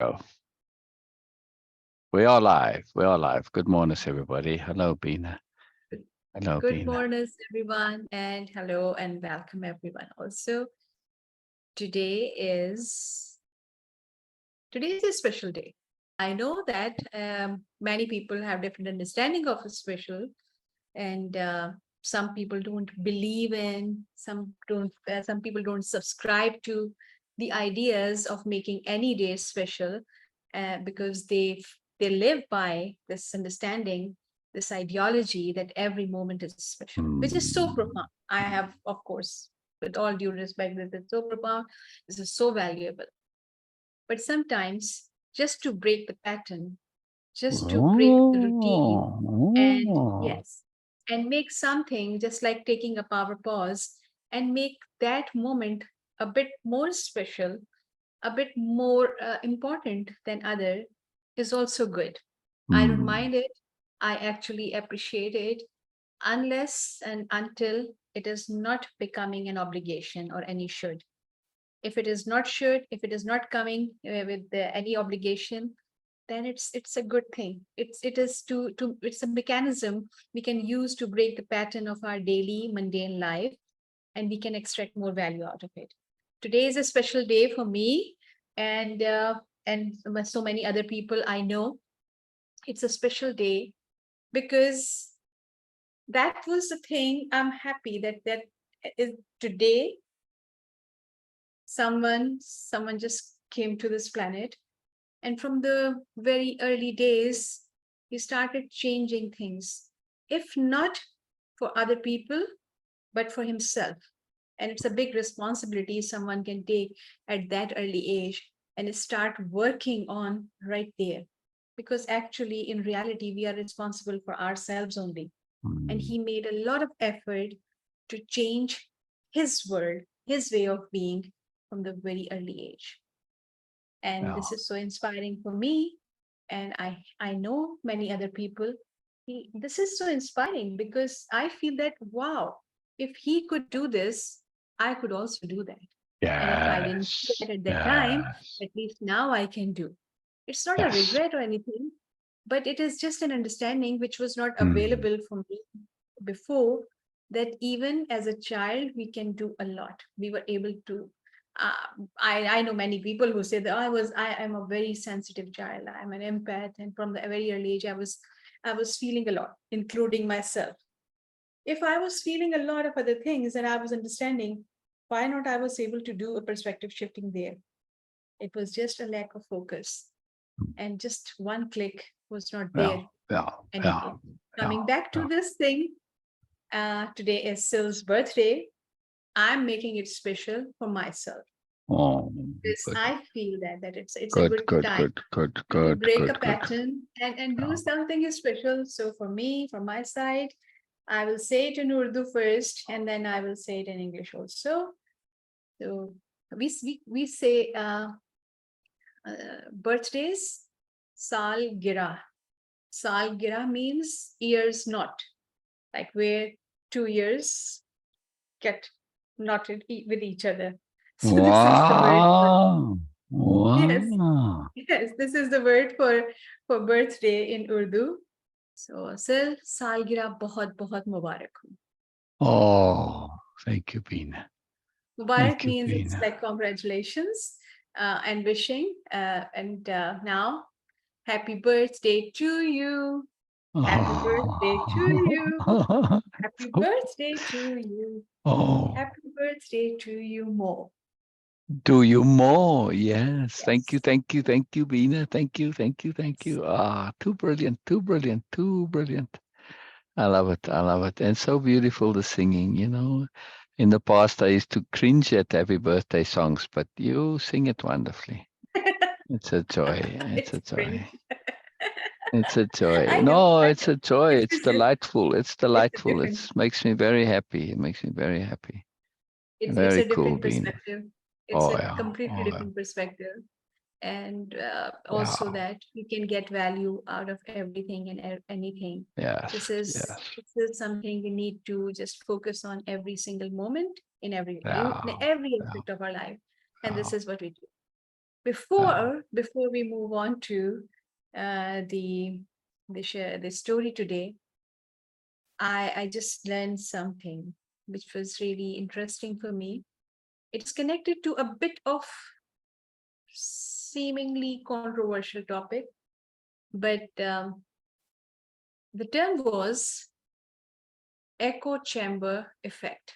Go. We are live. We are live. Good morning, everybody. Hello, Beena. Good Hello, good Beena. morning, everyone, and hello and welcome, everyone. Also, today is today is a special day. I know that many people have different understanding of a special, and some people don't believe in, some people don't subscribe to the ideas of making any day special, because they live by this understanding, this ideology that every moment is special, which is so Mm. profound. I have, of course, with all due respect, this is so profound, this is so valuable. But sometimes, just to break the pattern, just to break the routine, and Oh. yes, and make something just like taking a power pause and make that moment a bit more special, a bit more important than other, is also good. I don't Mm. mind it. I actually appreciate it, unless and until it is not becoming an obligation or any should. If it is not should, if it is not coming with any obligation, then it's a good thing. It's a mechanism we can use to break the pattern of our daily mundane life, and we can extract more value out of it. Today is a special day for me, and so many other people I know. It's a special day because that was the thing. I'm happy that is today someone just came to this planet, and from the very early days he started changing things, if not for other people, but for himself. And it's a big responsibility someone can take at that early age and start working on right there, because actually in reality we are responsible for ourselves only. And Mm. he made a lot of effort to change his world, his way of being, from the very early age. And Yeah. this is so inspiring for me, and I know many other people. This is so inspiring because I feel that, wow, if he could do this, I could also do that. And if I didn't do Yes. that at that time, Yes. at least now I can do. It's not a Yes. regret or anything, but it is just an understanding which was not Mm. available for me before, that even as a child we can do a lot. We were able to, I know many people who say that I am a very sensitive child, I'm an empath, and from the very early age I was feeling a lot, including myself. If I was feeling a lot of other things and I was understanding, why not I was able to do a perspective shifting there. It was just a lack of focus, and just one click was not Yeah. there Yeah. Yeah. anymore. Yeah. Coming back to Yeah. this thing, today is Syl's birthday. I'm making it special for myself, Oh, because good. I feel that it's a Good. good Good. time Good. Good. to Good. break a Good. Good. pattern and do Yeah. something special. So for me, from my side, I will say it in Urdu first, and then I will say it in English also. So we say birthdays, Sal Gira. Sal Gira means years not, like where 2 years get knotted with each other. So this is the word for, Wow. yes, Wow. yes, this is the word for birthday in Urdu. So Syl, सालगिरह बहुत बहुत मुबारक हो. Oh, thank you, Beena. Mubarak Thank you, means it's Beena. like congratulations, and wishing. And now, happy birthday to you. Happy birthday to you. Oh. Happy birthday to you. Oh, Happy birthday to you more. do you more? Yes. Thank you, Yes. thank you, thank you, Beena. Thank you, thank you, thank you. Ah, too brilliant, too brilliant, too brilliant. I love it. I love it. And so beautiful, the singing, you know. In the past, I used to cringe at happy birthday songs, but you sing it wonderfully. It's a joy. It's It's a joy. cringe. It's a joy. I know, No, I it's know. a joy. It's It's just a, delightful. It's it's a delightful. It different, makes me very happy. It makes me very happy. it's Very a cool, different Bean. perspective. It's Oh a yeah. completely Oh yeah. different perspective. And also Yeah. that you can get value out of everything and anything. Yes. Yes. This is something we need to just focus on every single moment in Yeah. every Yeah. aspect of our life. And Yeah. this is what we do. Before we move on to the story today, I just learned something which was really interesting for me. It's connected to a bit of seemingly controversial topic, but the term was echo chamber effect.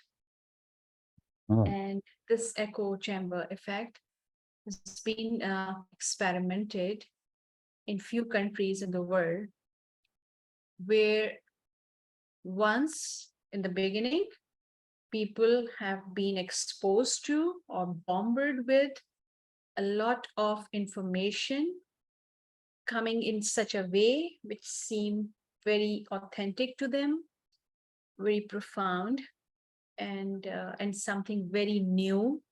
Oh. And this echo chamber effect has been experimented in few countries in the world, where once in the beginning, people have been exposed to or bombarded with a lot of information coming in such a way which seem very authentic to them, very profound, and something very new,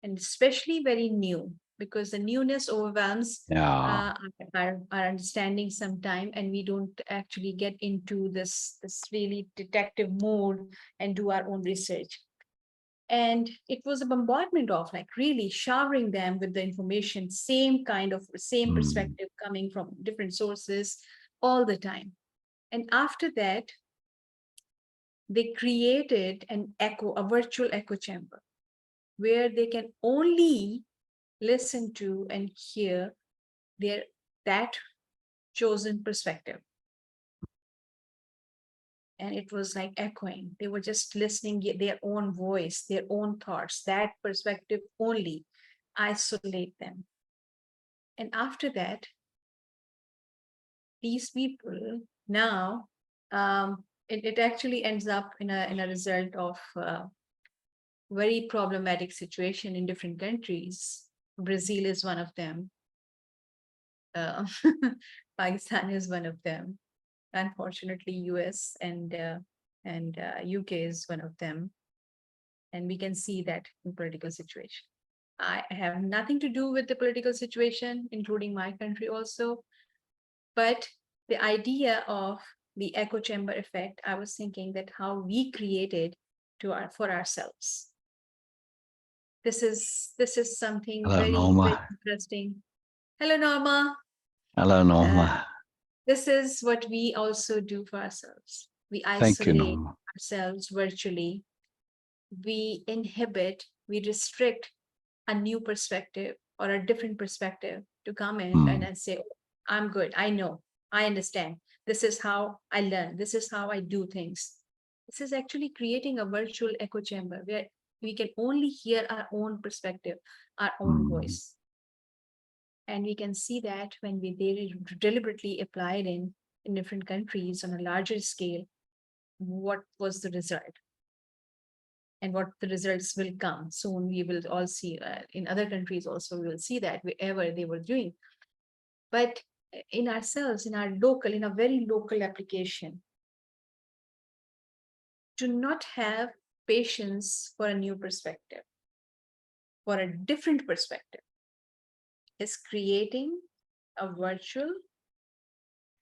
and especially very new, because the newness overwhelms Yeah. our understanding sometime, and we don't actually get into this really detective mode and do our own research. And it was a bombardment of, like, really showering them with the information, same Mm. perspective coming from different sources all the time. And after that, they created a virtual echo chamber, where they can only listen to and hear their that chosen perspective. And it was like echoing. They were just listening their own voice, their own thoughts, that perspective only, isolate them. And after that, these people now, it actually ends up in a result of very problematic situation in different countries. Brazil is one of them. Uh, Pakistan is one of them. Unfortunately, US and UK is one of them, and we can see that in political situation. I have nothing to do with the political situation, including my country also, but the idea of the echo chamber effect, I was thinking that how we created for ourselves. This is something Hello, very, very Norma. interesting. Hello, Norma. Hello, Uh, Norma. this is what we also do for ourselves. We Thank you, isolate Norma. ourselves virtually. We inhibit, we restrict a new perspective or a different perspective to come in and Mm. then say, "Oh, I'm good. I know. I understand. This is how I learn. This is how I do things." This is actually creating a virtual echo chamber where we can only hear our own perspective, our own Mm. voice. And we can see that when they deliberately applied in different countries on a larger scale, what was the result and what the results will come soon. We will all see in other countries also, we will see that wherever they were doing. But in ourselves, in a very local application, to not have patience for a new perspective, for a different perspective, is creating a virtual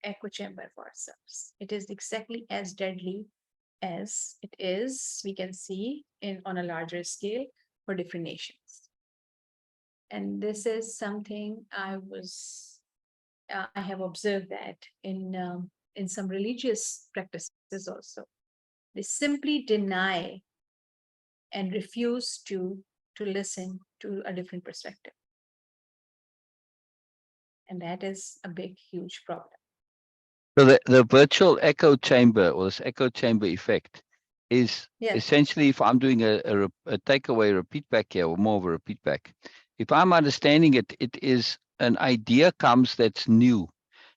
echo chamber for ourselves. It is exactly as deadly as it is, we can see on a larger scale for different nations. And this is something I have observed that in some religious practices also. They simply deny and refuse to listen to a different perspective. And that is a big, huge problem. So the virtual echo chamber, or this echo chamber effect, is Yes, essentially, if I'm doing a takeaway repeat back here, or more of a repeat back, if I'm understanding it, it is an idea comes that's new,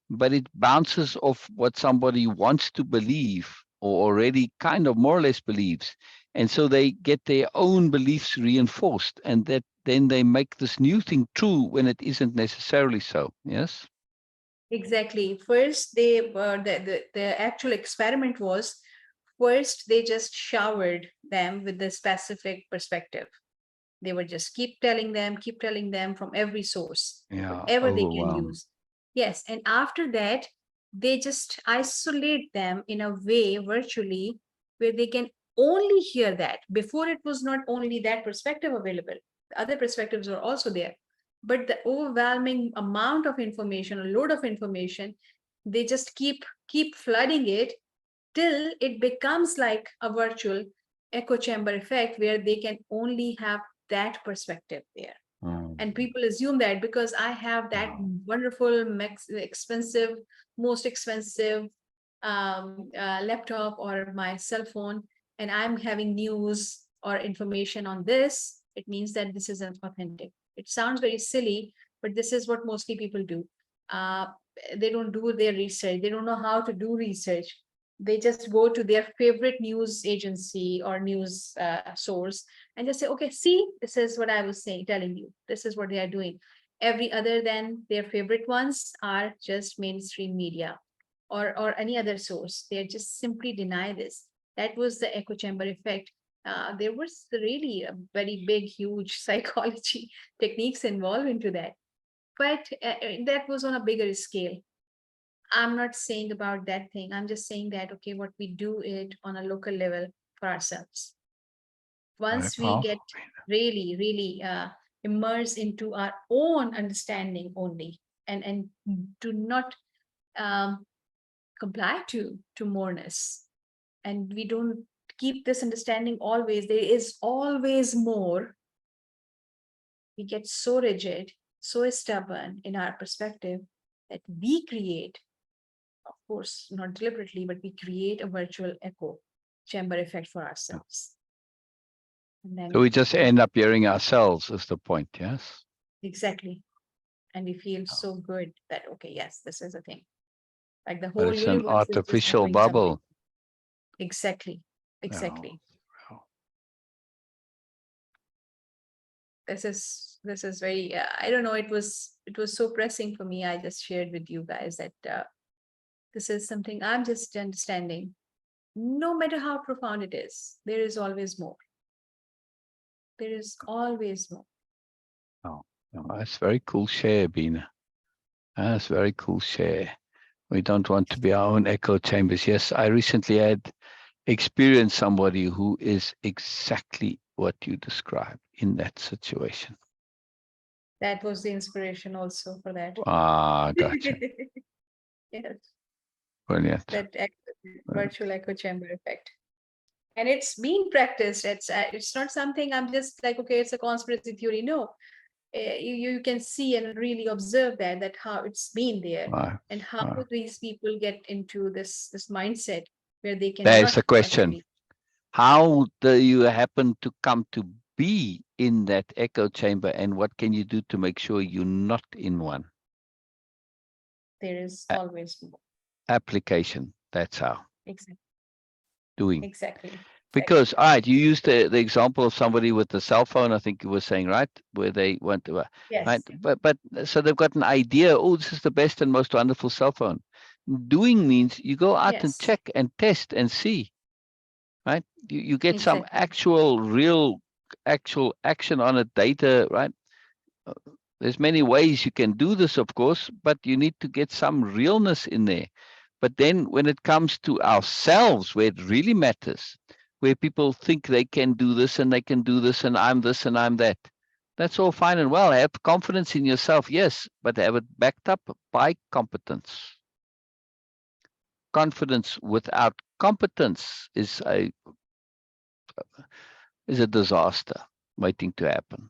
but it bounces off what somebody wants to believe or already kind of more or less believes. And so they get their own beliefs reinforced, and that then they make this new thing true when it isn't necessarily so. Yes? exactly. First, the actual experiment was, first they just showered them with the specific perspective. They would just keep telling them from every source, Yeah, whatever they can overwhelmed. use. Yes. And after that, they just isolate them in a way virtually where they can only hear that. Before, it was not only that perspective available, the other perspectives were also there. but the overwhelming amount of information, a load of information, they just keep flooding it till it becomes like a virtual echo chamber effect where they can only have that perspective there. And people assume that because I have that wonderful, expensive, most expensive laptop or my cell phone, and I'm having news or information on this, it means that this is authentic. It sounds very silly, but this is what mostly people do. Uh, they don't do their research. They don't know how to do research. They just go to their favorite news agency or news source and just say, okay, see, this is what I was saying, telling you. This is what they are doing. Every other than their favorite ones are just mainstream media or any other source. They just simply deny this. That was the echo chamber effect. There was really a very big, huge psychology techniques involved into that. But that was on a bigger scale. I'm not saying about that thing. I'm just saying that, okay, what we do it on a local level for ourselves. Very Once we powerful. get really, really immersed into our own understanding only and do not um, comply to moreness, and we don't keep this understanding always, there is always more, we get so rigid, so stubborn in our perspective that we create, of course, not deliberately, but we create a virtual echo chamber effect for ourselves. And So then, we just end up hearing ourselves is the point, yes? exactly. And we feel so good that, okay, yes, this is a thing. Like the But whole it's an universe is just artificial echoing something. bubble. Exactly. No, Exactly. no. This is very, I don't know, it was so pressing for me. I just shared with you guys that this is something I'm just understanding. No matter how profound it is, there is always more. There is always more. No, no. That's very cool share, Beena. That's very cool share. We don't want to be our own echo chambers. Yes, I recently had experienced somebody who is exactly what you described in that situation. That was the inspiration also for that. Ah, gotcha. Yes, Brilliant. that Brilliant. virtual echo chamber effect. And it's being practiced. It's not something I'm just like, okay, it's a conspiracy theory. No, you can see and really observe that how it's been there, Right. and how Right. these people get into this mindset where they There's cannot the question. actually. How do you happen to come to be in that echo chamber, and what can you do to make sure you're not in one? There is A- always more. application. That's how. Exactly. Doing. Exactly. Because, all right, you used the example of somebody with a cell phone, I think you were saying, right? Where they went to, right? Yes. But so they've got an idea, oh, this is the best and most wonderful cell phone. Doing means you go out and Yes. check and test and see, right? You get some Exactly. actual, real, actual action on it, data, right? Uh, There's many ways you can do this, of course, but you need to get some realness in there. But then when it comes to ourselves, where it really matters, where people think they can do this and they can do this and I'm that, that's all fine and well. Have confidence in yourself, yes, but have it backed up by competence. Confidence without competence is a disaster waiting to happen.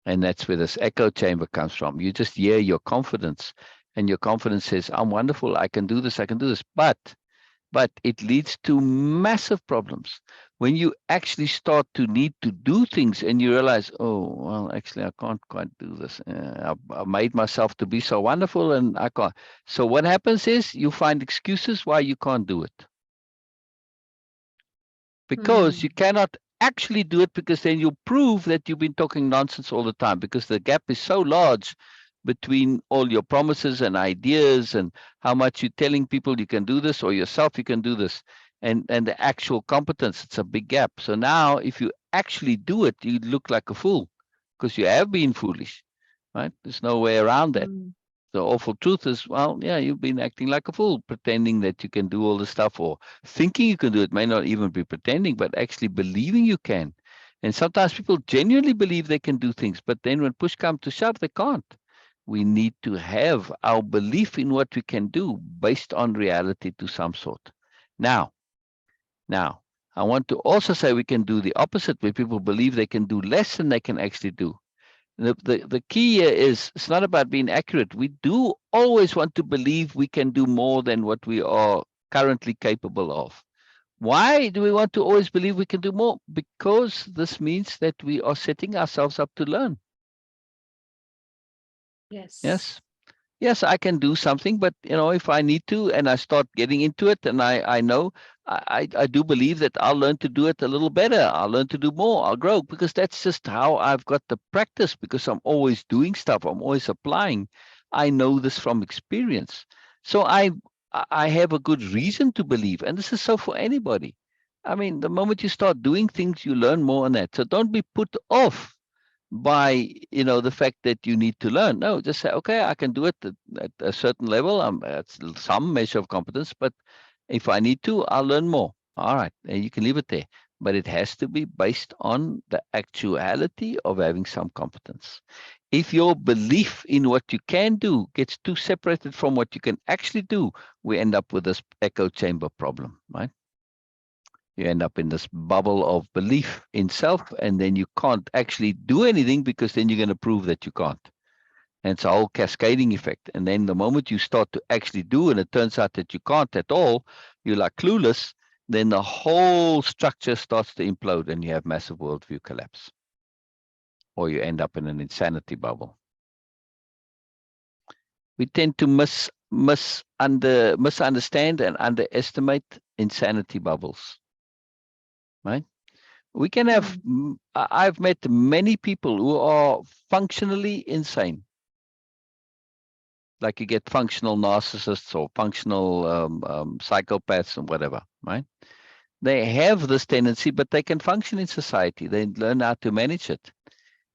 And that's where this echo chamber comes from. You just hear your confidence, and your confidence says, I'm wonderful, I can do this, I can do this. But it leads to massive problems when you actually start to need to do things and you realize, oh, well, actually, I can't quite do this. I made myself to be so wonderful and I can't. So what happens is you find excuses why you can't do it, because you Hmm. cannot actually do it, because then you prove that you've been talking nonsense all the time, because the gap is so large between all your promises and ideas and how much you're telling people you can do this or yourself you can do this, and the actual competence. It's a big gap. So now if you actually do it, you look like a fool, because you have been foolish, right? There's no way around that. Hmm. The awful truth is, well, yeah, you've been acting like a fool, pretending that you can do all this stuff, or thinking you can do it. May not even be pretending, but actually believing you can. And sometimes people genuinely believe they can do things, but then when push comes to shove, they can't. We need to have our belief in what we can do based on reality to some sort. Now, now, I want to also say we can do the opposite, where people believe they can do less than they can actually do. The key here is it's not about being accurate. We do always want to believe we can do more than what we are currently capable of. Why do we want to always believe we can do more? Because this means that we are setting ourselves up to learn. Yes. Yes. Yes, I can do something, but if I need to and I start getting into it, and I know, I do believe that I'll learn to do it a little better. I'll learn to do more. I'll grow, because that's just how I've got the practice, because I'm always doing stuff. I'm always applying. I know this from experience. So I have a good reason to believe, and this is so for anybody. I mean, the moment you start doing things, you learn more on that. So don't be put off by the fact that you need to learn. No, just say, okay, I can do it at a certain level. It's some measure of competence, but if I need to, I'll learn more. All right, and you can leave it there, but it has to be based on the actuality of having some competence. If your belief in what you can do gets too separated from what you can actually do, we end up with this echo chamber problem, right? You end up in this bubble of belief in self, and then you can't actually do anything, because then you're going to prove that you can't. And it's a whole cascading effect. And then the moment you start to actually do, and it turns out that you can't at all, you're like clueless, then the whole structure starts to implode and you have massive worldview collapse. Or you end up in an insanity bubble. We tend to misunderstand and underestimate insanity bubbles, right? We can have, Hmm. I've met many people who are functionally insane. Like you get functional narcissists or functional psychopaths and whatever, right? They have this tendency, but they can function in society. They learn how to manage it.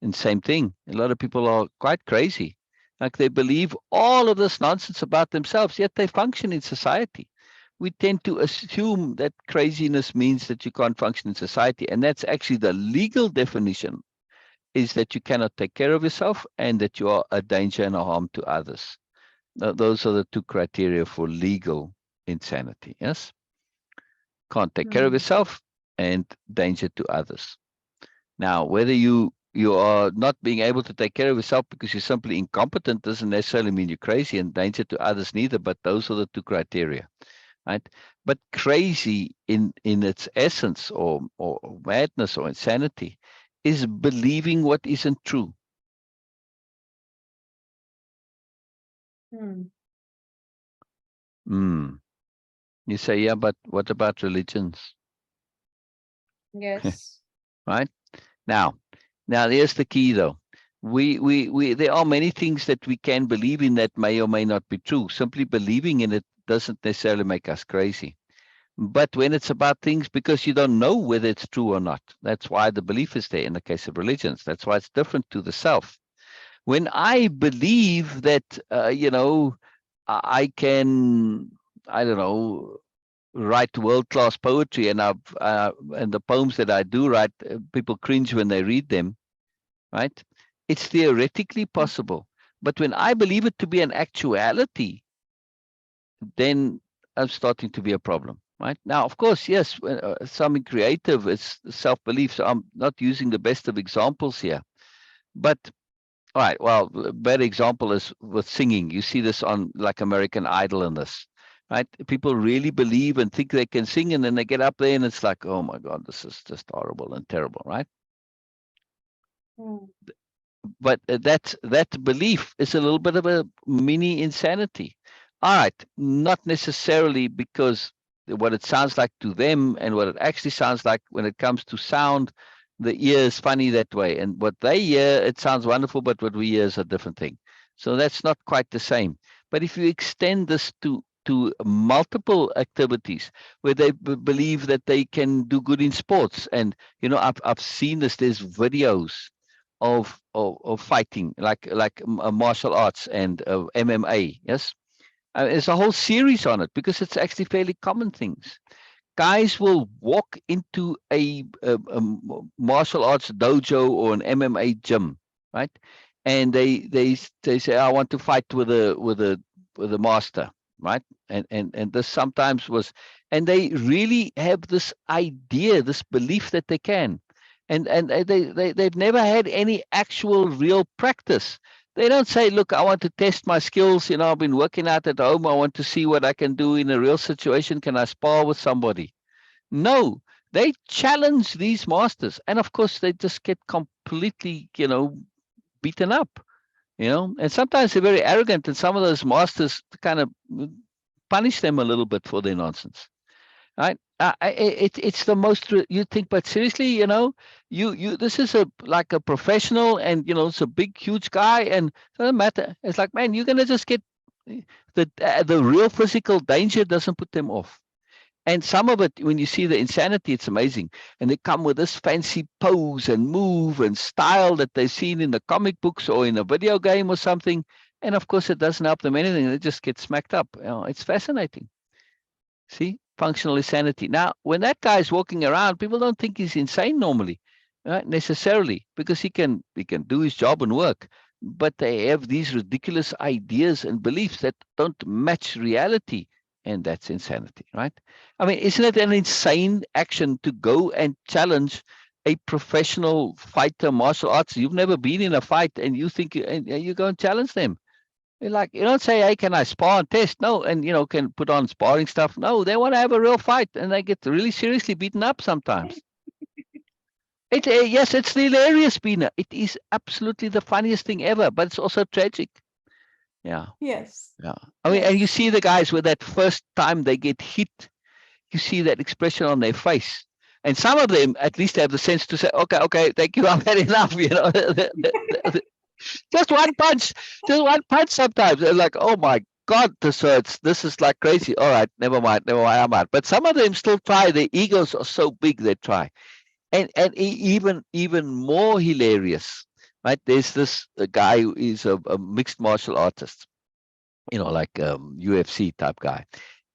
And same thing, a lot of people are quite crazy. Like they believe all of this nonsense about themselves, yet they function in society. We tend to assume that craziness means that you can't function in society. And that's actually the legal definition, is that you cannot take care of yourself and that you are a danger and a harm to others. Those are the two criteria for legal insanity. Yes. Can't take care of Hmm. yourself and danger to others. Now, whether you are not being able to take care of yourself because you're simply incompetent doesn't necessarily mean you're crazy, and danger to others neither, but those are the two criteria, right? But crazy in its essence, or madness or insanity, is believing what isn't true. Hmm. Mm. You say, yeah, but what about religions? Yes. Right? Now here's the key though. We there are many things that we can believe in that may or may not be true. Simply believing in it doesn't necessarily make us crazy. But when it's about things because you don't know whether it's true or not, that's why the belief is there in the case of religions. That's why it's different to the self. When I believe that, I can, I don't know, write world-class poetry, and the poems that I do write, people cringe when they read them, right? It's theoretically Hmm. possible. But when I believe it to be an actuality, then I'm starting to be a problem, right? Now, of course, yes, something creative is self-belief. So I'm not using the best of examples here. But, all right, well, a better example is with singing. You see this on like American Idol and this, right? People really believe and think they can sing, and then they get up there and it's like, oh my God, this is just horrible and terrible, right? Hmm. But that belief is a little bit of a mini insanity. All right, not necessarily, because what it sounds like to them and what it actually sounds like when it comes to sound, the ear is funny that way, and what they hear, it sounds wonderful, but what we hear is a different thing. So that's not quite the same. But if you extend this to multiple activities where they believe that they can do good in sports, and I've seen this. There's videos of fighting, like martial arts and MMA. Yes, there's a whole series on it because it's actually fairly common things. guys will walk into a martial arts dojo or an MMA gym, right? And they say, I want to fight with a master, right? And this sometimes was, and they really have this idea, this belief that they can, and they've never had any actual real practice. They don't say, look, I want to test my skills. I've been working out at home. I want to see what I can do in a real situation. Can I spar with somebody? No, they challenge these masters. And of course, they just get completely, beaten up, and sometimes they're very arrogant. And some of those masters kind of punish them a little bit for their nonsense. Right? It's the most you think, but seriously, you this is a like a professional, and it's a big, huge guy, and it doesn't matter. It's like, man, you're gonna just get the real physical danger doesn't put them off. And some of it, when you see the insanity, it's amazing. And they come with this fancy pose and move and style that they've seen in the comic books or in a video game or something. And of course, it doesn't help them anything. They just get smacked up. It's fascinating. See, functional insanity. Now, when that guy is walking around, people don't think he's insane normally, right? Necessarily, because he can do his job and work. But they have these ridiculous ideas and beliefs that don't match reality, and that's insanity, right? I mean, isn't it an insane action to go and challenge a professional fighter, martial arts? You've never been in a fight, and you think and you go and challenge them. Like, you don't say, hey, can I spar and test? No, and can put on sparring stuff. No, they want to have a real fight, and they get really seriously beaten up sometimes. Yes, it's hilarious, Beena. It is absolutely the funniest thing ever, but it's also tragic. Yeah, Yes. yeah. I mean, and you Yes. see the guys with that first time they get hit, you see that expression on their face. And some of them at least have the sense to say, okay, okay, thank you, I've had enough, Just one punch, just one punch sometimes. They're like, oh my God, this hurts. This is like crazy. All right, never mind, I'm out. But some of them still try. Their egos are so big they try. And even more hilarious, right? There's this guy who is a mixed martial artist, like UFC type guy.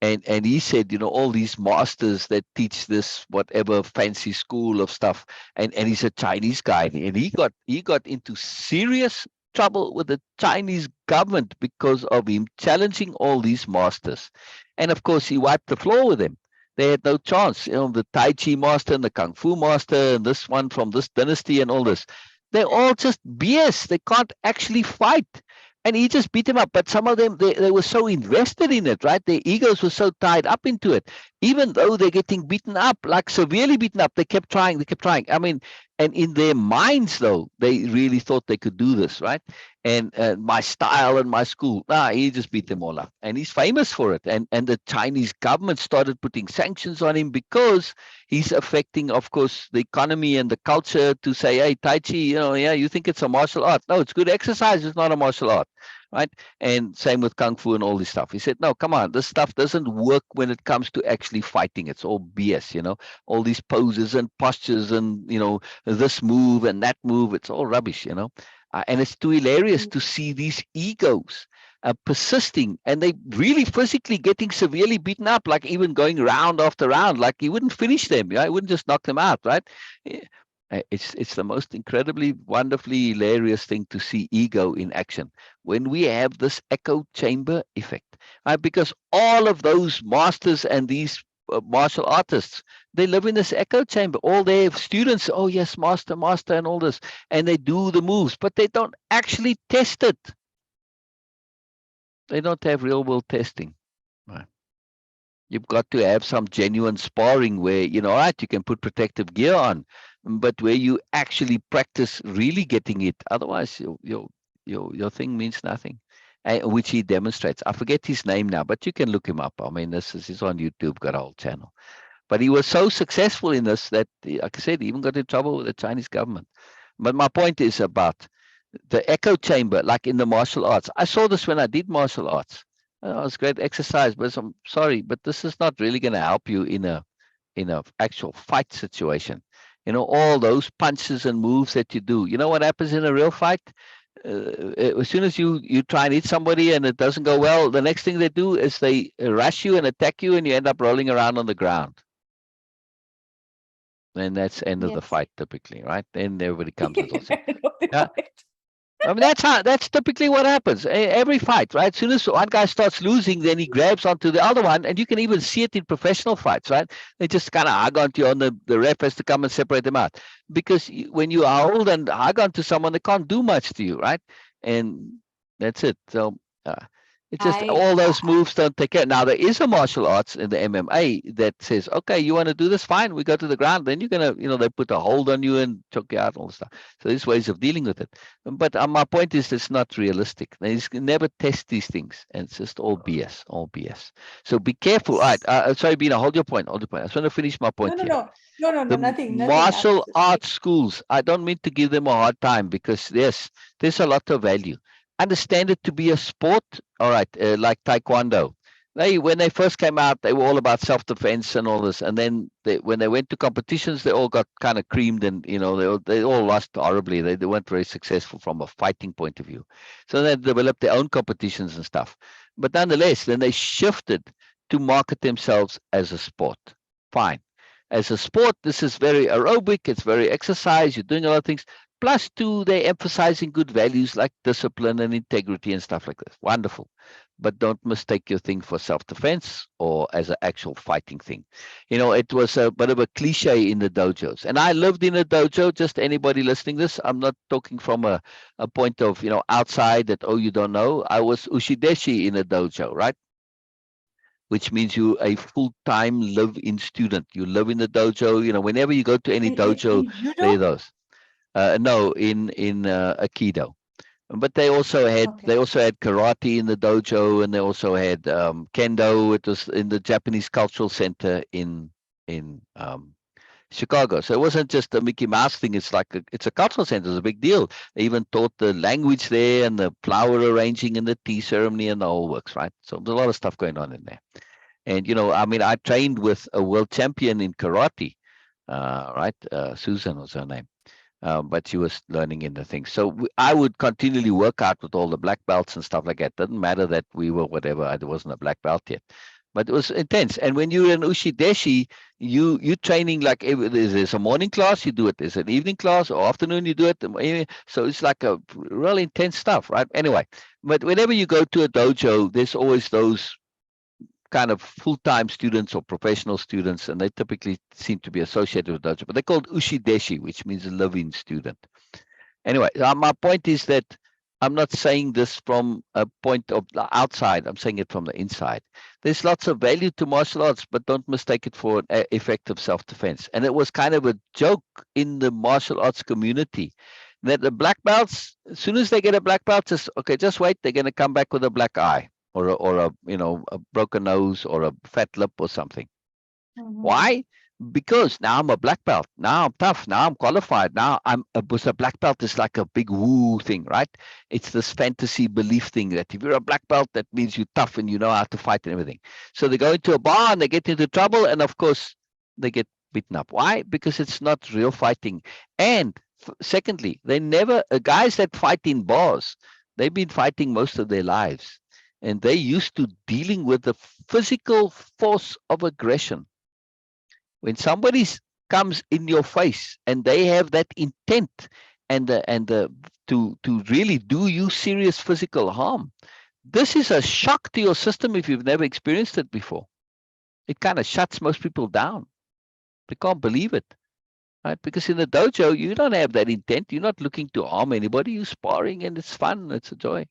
And he said, all these masters that teach this whatever fancy school of stuff, and he's a Chinese guy, and he got into serious trouble with the Chinese government because of him challenging all these masters. And of course, he wiped the floor with them. They had no chance. The Tai Chi master and the Kung Fu master, and this one from this dynasty and all this. They're all just BS. They can't actually fight, and he just beat him up. But some of them, they were so invested in it, right? Their egos were so tied up into it. Even though they're getting beaten up, like severely beaten up, they kept trying. They kept trying. I mean, and in their minds, though, they really thought they could do this, right? And my style and my school, he just beat them all up. And he's famous for it. And the Chinese government started putting sanctions on him because he's affecting, of course, the economy and the culture, to say, hey, Tai Chi, yeah, you think it's a martial art. No, it's good exercise. It's not a martial art, right? And same with Kung Fu and all this stuff. He said, no, come on, this stuff doesn't work when it comes to actually fighting. It's all BS, all these poses and postures and, this move and that move. It's all rubbish. And it's too hilarious to see these egos persisting, and they really physically getting severely beaten up, like even going round after round, like he wouldn't finish them. He wouldn't just knock them out, right? It's the most incredibly, wonderfully hilarious thing to see ego in action when we have this echo chamber effect, right? Because all of those masters and these martial artists, they live in this echo chamber. All their students, oh yes, master, master, and all this, and they do the moves, but they don't actually test it. They don't have real world testing. Right. You've got to have some genuine sparring where, all right, you can put protective gear on, but where you actually practice really getting it. Otherwise, your thing means nothing, which he demonstrates. I forget his name now, but you can look him up. I mean, he's on YouTube, got a whole channel. But he was so successful in this that, like I said, he even got in trouble with the Chinese government. But my point is about the echo chamber, like in the martial arts. I saw this when I did martial arts. It was great exercise, but I'm sorry, but this is not really going to help you in a actual fight situation. All those punches and moves that you do. You know what happens in a real fight? As soon as you try and hit somebody and it doesn't go well, the next thing they do is they rush you and attack you, and you end up rolling around on the ground. then that's end of the Yes. fight typically, right? Then everybody comes and talks. I know the Yeah, point. I mean, that's typically what happens. Every fight, right? As soon as one guy starts losing, then he grabs onto the other one, and you can even see it in professional fights, right? They just kind of hug onto you, and the ref has to come and separate them out because when you are old and hug onto someone, they can't do much to you, right? And that's it. So it's just I, all those I moves don't take care. Now there is a martial arts in the MMA that says, okay, you want to do this, fine. We go to the ground, then you're gonna, they put a hold on you and choke you out and all this stuff. So there's ways of dealing with it. But my point is, it's not realistic. They can never test these things, and it's just all BS, all BS. So be careful. All right, yes. Sorry, Beena, hold your point. Hold your point. I just want to finish my No, point no, here. no, no, no, no, The nothing, nothing. I was martial just like, arts schools, I don't mean to give them a hard time because yes, there's a lot of value. Understand it to be a sport, all right, like Taekwondo. When they first came out, they were all about self-defense and all this, and then when they went to competitions, they all got kind of creamed, and they all lost horribly. They weren't very successful from a fighting point of view, so they developed their own competitions and stuff. But nonetheless, then they shifted to market themselves as a sport. Fine. As a sport, this is very aerobic, it's very exercise, you're doing a lot of things. Plus, two, they're emphasizing good values like discipline and integrity and stuff like this. Wonderful. But don't mistake your thing for self defense or as an actual fighting thing. It was a bit of a cliche in the dojos. And I lived in a dojo, just anybody listening to this, I'm not talking from a point of, outside that, oh, you don't know. I was Ushideshi in a dojo, right? Which means you a full-time live-in student. You live in the dojo. Whenever you go to any dojo, in there are judo? those. No, in Aikido. But they also had karate in the dojo, and they also had kendo. It was in the Japanese Cultural Center in Chicago. So it wasn't just a Mickey Mouse thing. It's a cultural center. It's a big deal. They even taught the language there and the flower arranging and the tea ceremony and the whole works, right? So there's a lot of stuff going on in there. And I mean, I trained with a world champion in karate, right? Susan was her name, but she was learning in the thing. So I would continually work out with all the black belts and stuff like that. Doesn't matter that we were whatever. I wasn't a black belt yet, but it was intense. And when you're in Ushideshi, you training like there's a morning class, you do it. There's an evening class or afternoon, you do it. So it's like a really intense stuff, right? Anyway, but whenever you go to a dojo, there's always those kind of full-time students or professional students, and they typically seem to be associated with dojo, but they're called ushideshi, which means a living student. Anyway, my point is that I'm not saying this from a point of the outside. I'm saying it from the inside. There's lots of value to martial arts, but don't mistake it for an effective self-defense. And it was kind of a joke in the martial arts community that the black belts, as soon as they get a black belt, just okay, just wait, they're going to come back with a black eye or a broken nose or a fat lip or something. Mhm. Why? Because now I'm a black belt. Now I'm tough. Now I'm qualified. Now because a black belt is like a big woo thing, right? It's this fantasy belief thing that if you're a black belt, that means you're tough and you know how to fight and everything. So they go into a bar and they get into trouble, and of course they get beaten up. Why? Because it's not real fighting. And secondly, they never guys that fight in bars, they've been fighting most of their lives, and they used to dealing with the physical force of aggression. When somebody comes in your face and they have that intent and to really do you serious physical harm, this is a shock to your system if you've never experienced it before. It kind of shuts most people down. They can't believe it, right? Because in the dojo, you don't have that intent. You're not looking to harm anybody. You're sparring and it's fun. It's a joy.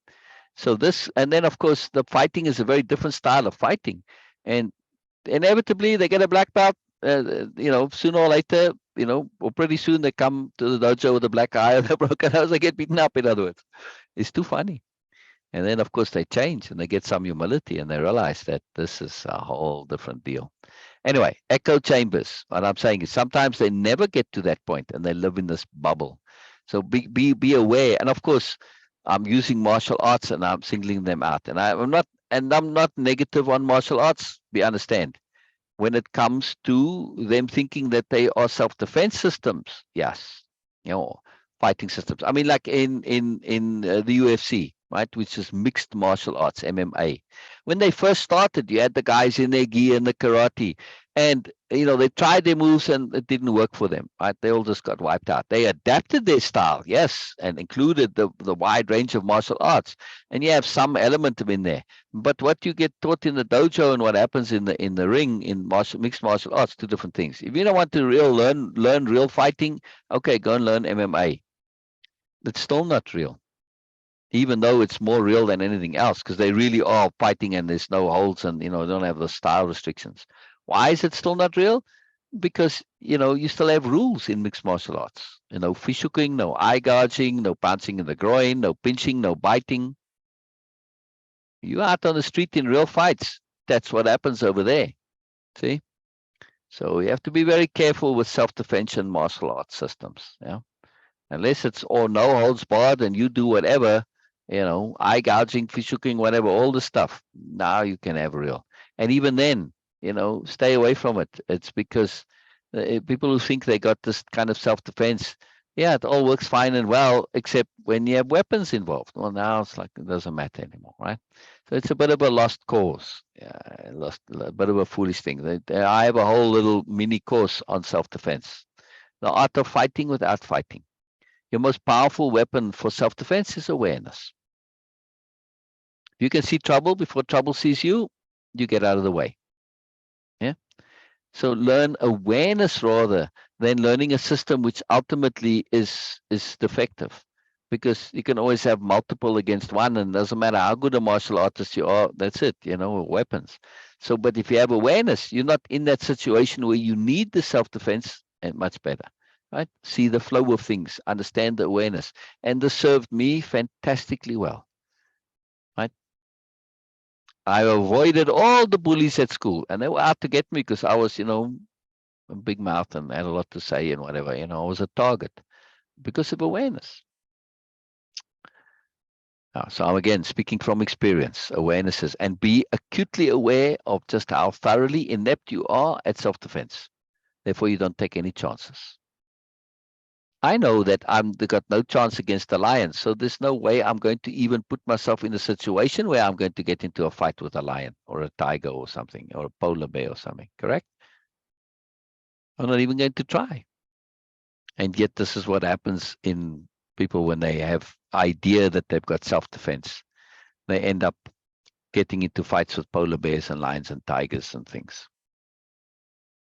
So and then of course, the fighting is a very different style of fighting. And inevitably they get a black belt. Sooner or later, or pretty soon they come to the dojo with a black eye or a broken nose. They get beaten up. In other words, it's too funny. And then of course they change and they get some humility and they realize that this is a whole different deal. Anyway, echo chambers. What I'm saying is sometimes they never get to that point and they live in this bubble. So be aware. And of course, I'm using martial arts and I'm singling them out. And I'm not negative on martial arts. We understand when it comes to them thinking that they are self-defense systems. Yes, fighting systems. I mean, like in the UFC. right? Which is mixed martial arts, MMA. When they first started, you had the guys in their gi and the karate, and they tried their moves and it didn't work for them, right? They all just got wiped out. They adapted their style, yes, and included the wide range of martial arts, and you have some element of in there. But what you get taught in the dojo and what happens in the ring in mixed martial arts, two different things. If you don't want to learn real fighting, okay, go and learn MMA. It's still not real, even though it's more real than anything else, because they really are fighting and there's no holds and don't have the style restrictions. Why is it still not real? Because you still have rules in mixed martial arts. Fish hooking, no eye gouging, no pouncing in the groin, no pinching, no biting. You out on the street in real fights, that's what happens over there. See? So you have to be very careful with self-defense and martial arts systems. Yeah. Unless it's all no holds barred and you do whatever, eye gouging, fish hooking, whatever, all the stuff. Now you can have real. And even then, stay away from it. It's because people who think they got this kind of self-defense, yeah, it all works fine and well, except when you have weapons involved. Well, now it's like it doesn't matter anymore, right? So it's a bit of a lost cause. Yeah, a bit of a foolish thing. I have a whole little mini course on self-defense. The art of fighting without fighting. Your most powerful weapon for self-defense is awareness. If you can see trouble before trouble sees you, you get out of the way. Yeah. So learn awareness rather than learning a system which ultimately is defective. Because you can always have multiple against one, and it doesn't matter how good a martial artist you are, that's it, weapons. So, but if you have awareness, you're not in that situation where you need the self-defense, and much better. Right? See the flow of things, understand the awareness. And this served me fantastically well. Right? I avoided all the bullies at school, and they were out to get me because I was, a big mouth and had a lot to say and whatever. I was a target because of awareness. So I'm again speaking from experience, awarenesses, and be acutely aware of just how thoroughly inept you are at self-defense. Therefore, you don't take any chances. I know that I'm got no chance against the lion, so there's no way I'm going to even put myself in a situation where I'm going to get into a fight with a lion or a tiger or something, or a polar bear or something, correct? I'm not even going to try. And yet this is what happens in people when they have idea that they've got self-defense. They end up getting into fights with polar bears and lions and tigers and things.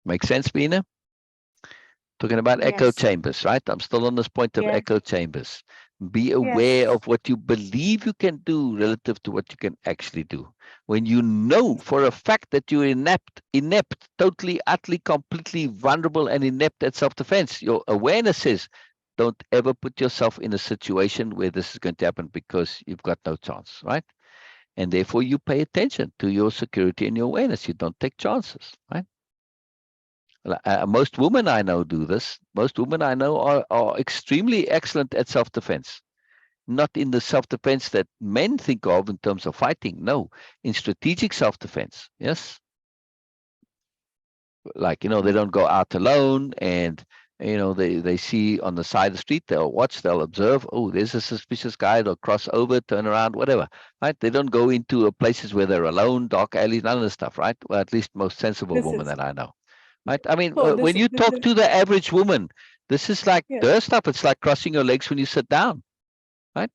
Make sense, Beena? Talking about echo Yes. chambers, right? I'm still on this point of Yeah. echo chambers. Be aware Yes. of what you believe you can do relative to what you can actually do. When you know for a fact that you're inept, totally, utterly, completely vulnerable and inept at self-defense, your awareness says, don't ever put yourself in a situation where this is going to happen because you've got no chance, right? And therefore you pay attention to your security and your awareness. You don't take chances, right? Most women I know do this. Most women I know are extremely excellent at self-defense. Not in the self-defense that men think of in terms of fighting. No, in strategic self-defense. Yes. Like, they don't go out alone and, they see on the side of the street, they'll watch, they'll observe, oh, there's a suspicious guy, they'll cross over, turn around, whatever, right? They don't go into places where they're alone, dark alleys, none of this stuff, right? Well, at least most sensible This women is that I know. Right? I mean, oh when you this talk is to the average woman, this is like yes. their stuff. It's like crossing your legs when you sit down, right?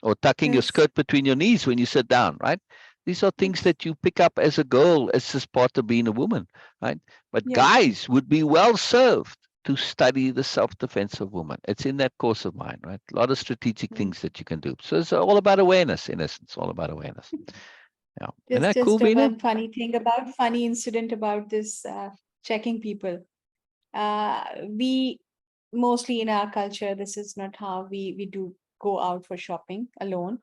Or tucking your Yes. skirt between your knees when you sit down, right? These are things Yes. that you pick up as a girl. It's just part of being a woman, right? But Yes. guys would be well served to study the self-defense of women. It's in that course of mine, right? A lot of strategic Mm. things that you can do. So it's all about awareness, in essence, all about awareness. Yeah. Isn't that cool, Just Beena? one funny incident about this checking people. We mostly in our culture, this is not how we do go out for shopping alone.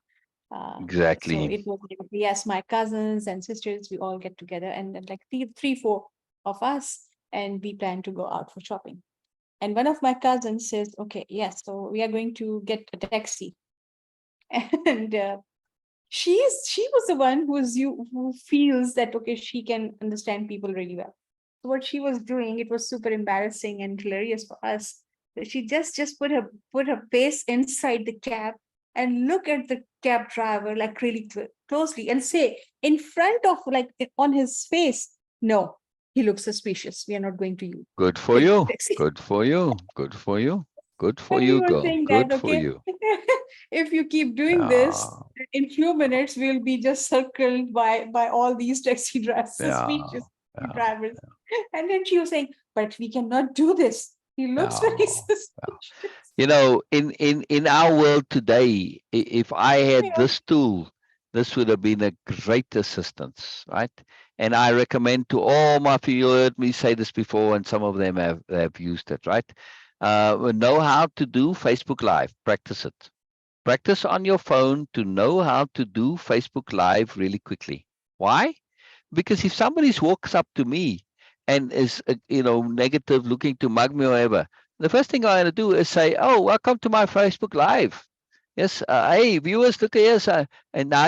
So Exactly. it was like, yes, my cousins and sisters, we all get together and then like three, four of us, and we plan to go out for shopping. And one of my cousins says, okay, yes, so we are going to get a taxi. And she was the one who feels that okay, she can understand people really well. So what she was doing, it was super embarrassing and hilarious for us. That she just put her face inside the cab and look at the cab driver like really closely and say in front of like on his face, no, he looks suspicious. We are not going to you Good for take you. taxi. Good for you. Good for you. Good for And we you, were girl. saying that, Good for okay, you. if you keep doing this, Yeah. in few minutes we'll be just circled by all these taxi drivers, Yeah. suspicious Yeah. drivers. And then she was saying, but we cannot do this. He looks very Yeah. suspicious. You know, in our world today, if I had Yeah, this tool, this would have been a great assistance, right? And I recommend to all my people, you heard me say this before, and some of them have used it, right? Know how to do Facebook Live. Practice it. Practice on your phone to know how to do Facebook Live really quickly. Why? Because if somebody walks up to me and is negative, looking to mug me or whatever, the first thing I want to do is say, oh, welcome to my Facebook Live. Yes, hey viewers, look at this, and now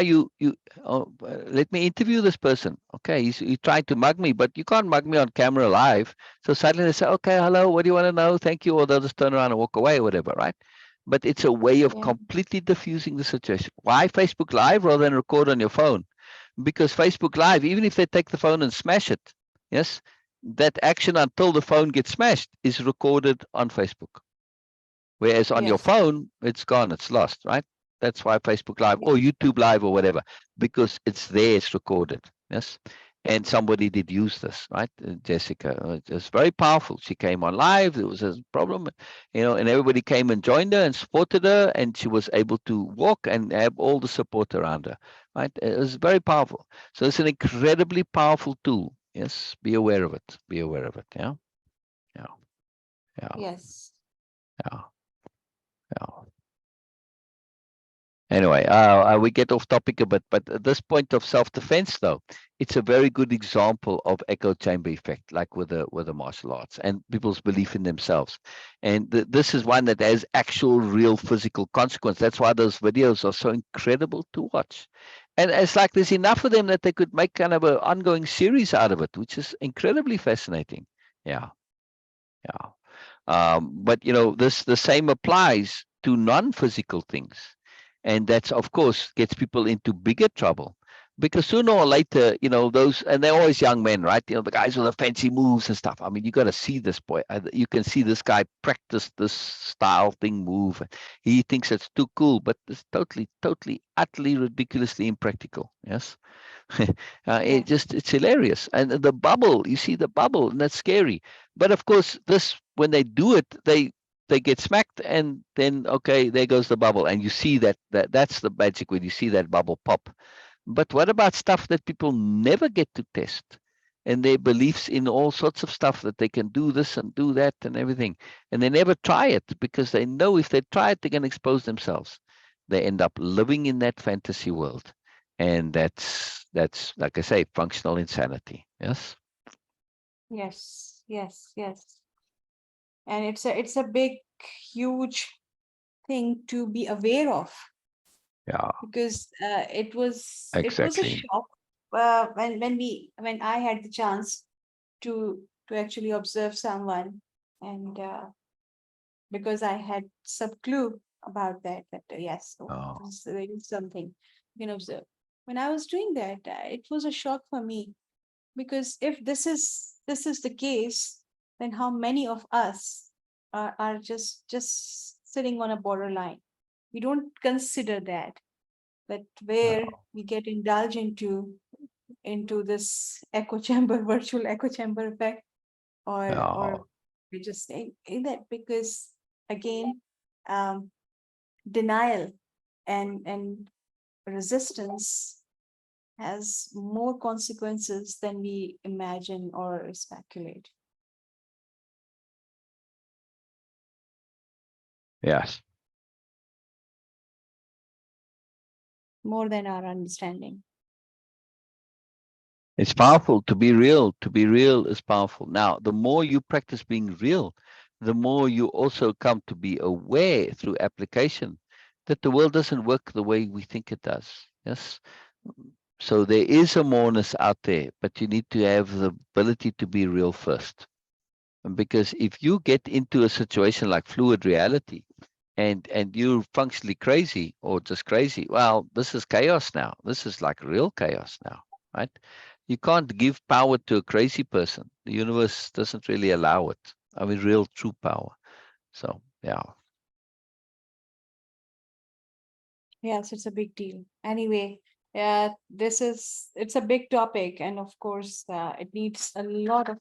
let me interview this person. Okay, he's trying to mug me, but you can't mug me on camera live. So suddenly they say, okay, hello, what do you want to know? Thank you, or they'll just turn around and walk away or whatever, right? But it's a way of yeah, completely diffusing the situation. Why Facebook Live rather than record on your phone? Because Facebook Live, even if they take the phone and smash it, yes, that action until the phone gets smashed is recorded on Facebook. Whereas on your yes, phone, it's gone, it's lost, right? That's why Facebook Live yeah, or YouTube Live or whatever, because it's there, it's recorded. Yes. And somebody did use this, right? Jessica, it's very powerful. She came on live. There was a problem, and everybody came and joined her and supported her, and she was able to walk and have all the support around her, right? It was very powerful. So it's an incredibly powerful tool. Yes, be aware of it. Be aware of it. Yeah, yeah, yeah, yes, yeah, yeah. Anyway, we get off topic a bit, but at this point of self-defense, though, it's a very good example of echo chamber effect, like with the martial arts and people's belief in themselves. And this is one that has actual, real physical consequence. That's why those videos are so incredible to watch. And it's like there's enough of them that they could make kind of an ongoing series out of it, which is incredibly fascinating. Yeah, yeah. But this the same applies to non-physical things, and that's of course gets people into bigger trouble because sooner or later, those and they're always young men, right? The guys with the fancy moves and stuff. I mean, you got to see this boy. You can see this guy practice this style thing move. He thinks it's too cool, but it's totally, totally, utterly, ridiculously impractical. Yes. yeah, It's hilarious. And the bubble, you see the bubble, and that's scary. But of course, this when they do it, they get smacked, and then okay, there goes the bubble, and you see that's the magic when you see that bubble pop. But what about stuff that people never get to test? And their beliefs in all sorts of stuff that they can do this and do that and everything. And they never try it because they know if they try it, they can expose themselves. They end up living in that fantasy world. And that's like I say, functional insanity. Yes. yes, yes, yes. And it's a big, huge thing to be aware of Yeah, because it was a exactly. shock when I had the chance to actually observe someone and because I had some clue about that yes, oh, Oh, there is something you can observe. When I was doing that, it was a shock for me because if this is the case, then how many of us are just sitting on a borderline? We don't consider that where oh, we get indulged into this echo chamber, virtual echo chamber effect, or oh, we just say that because again, um, denial and resistance has more consequences than we imagine or speculate, yes. more than our understanding. It's powerful to be real. To be real is powerful. Now, the more you practice being real, the more you also come to be aware through application that the world doesn't work the way we think it does. Yes. So there is a moreness out there, but you need to have the ability to be real first. And because if you get into a situation like fluid reality, and you're functionally crazy or just crazy. Well, this is chaos now. This is like real chaos now, right? You can't give power to a crazy person. The universe doesn't really allow it. I mean, real true power. So yeah. Yes, it's a big deal. Anyway, it's a big topic, and of course, it needs a lot of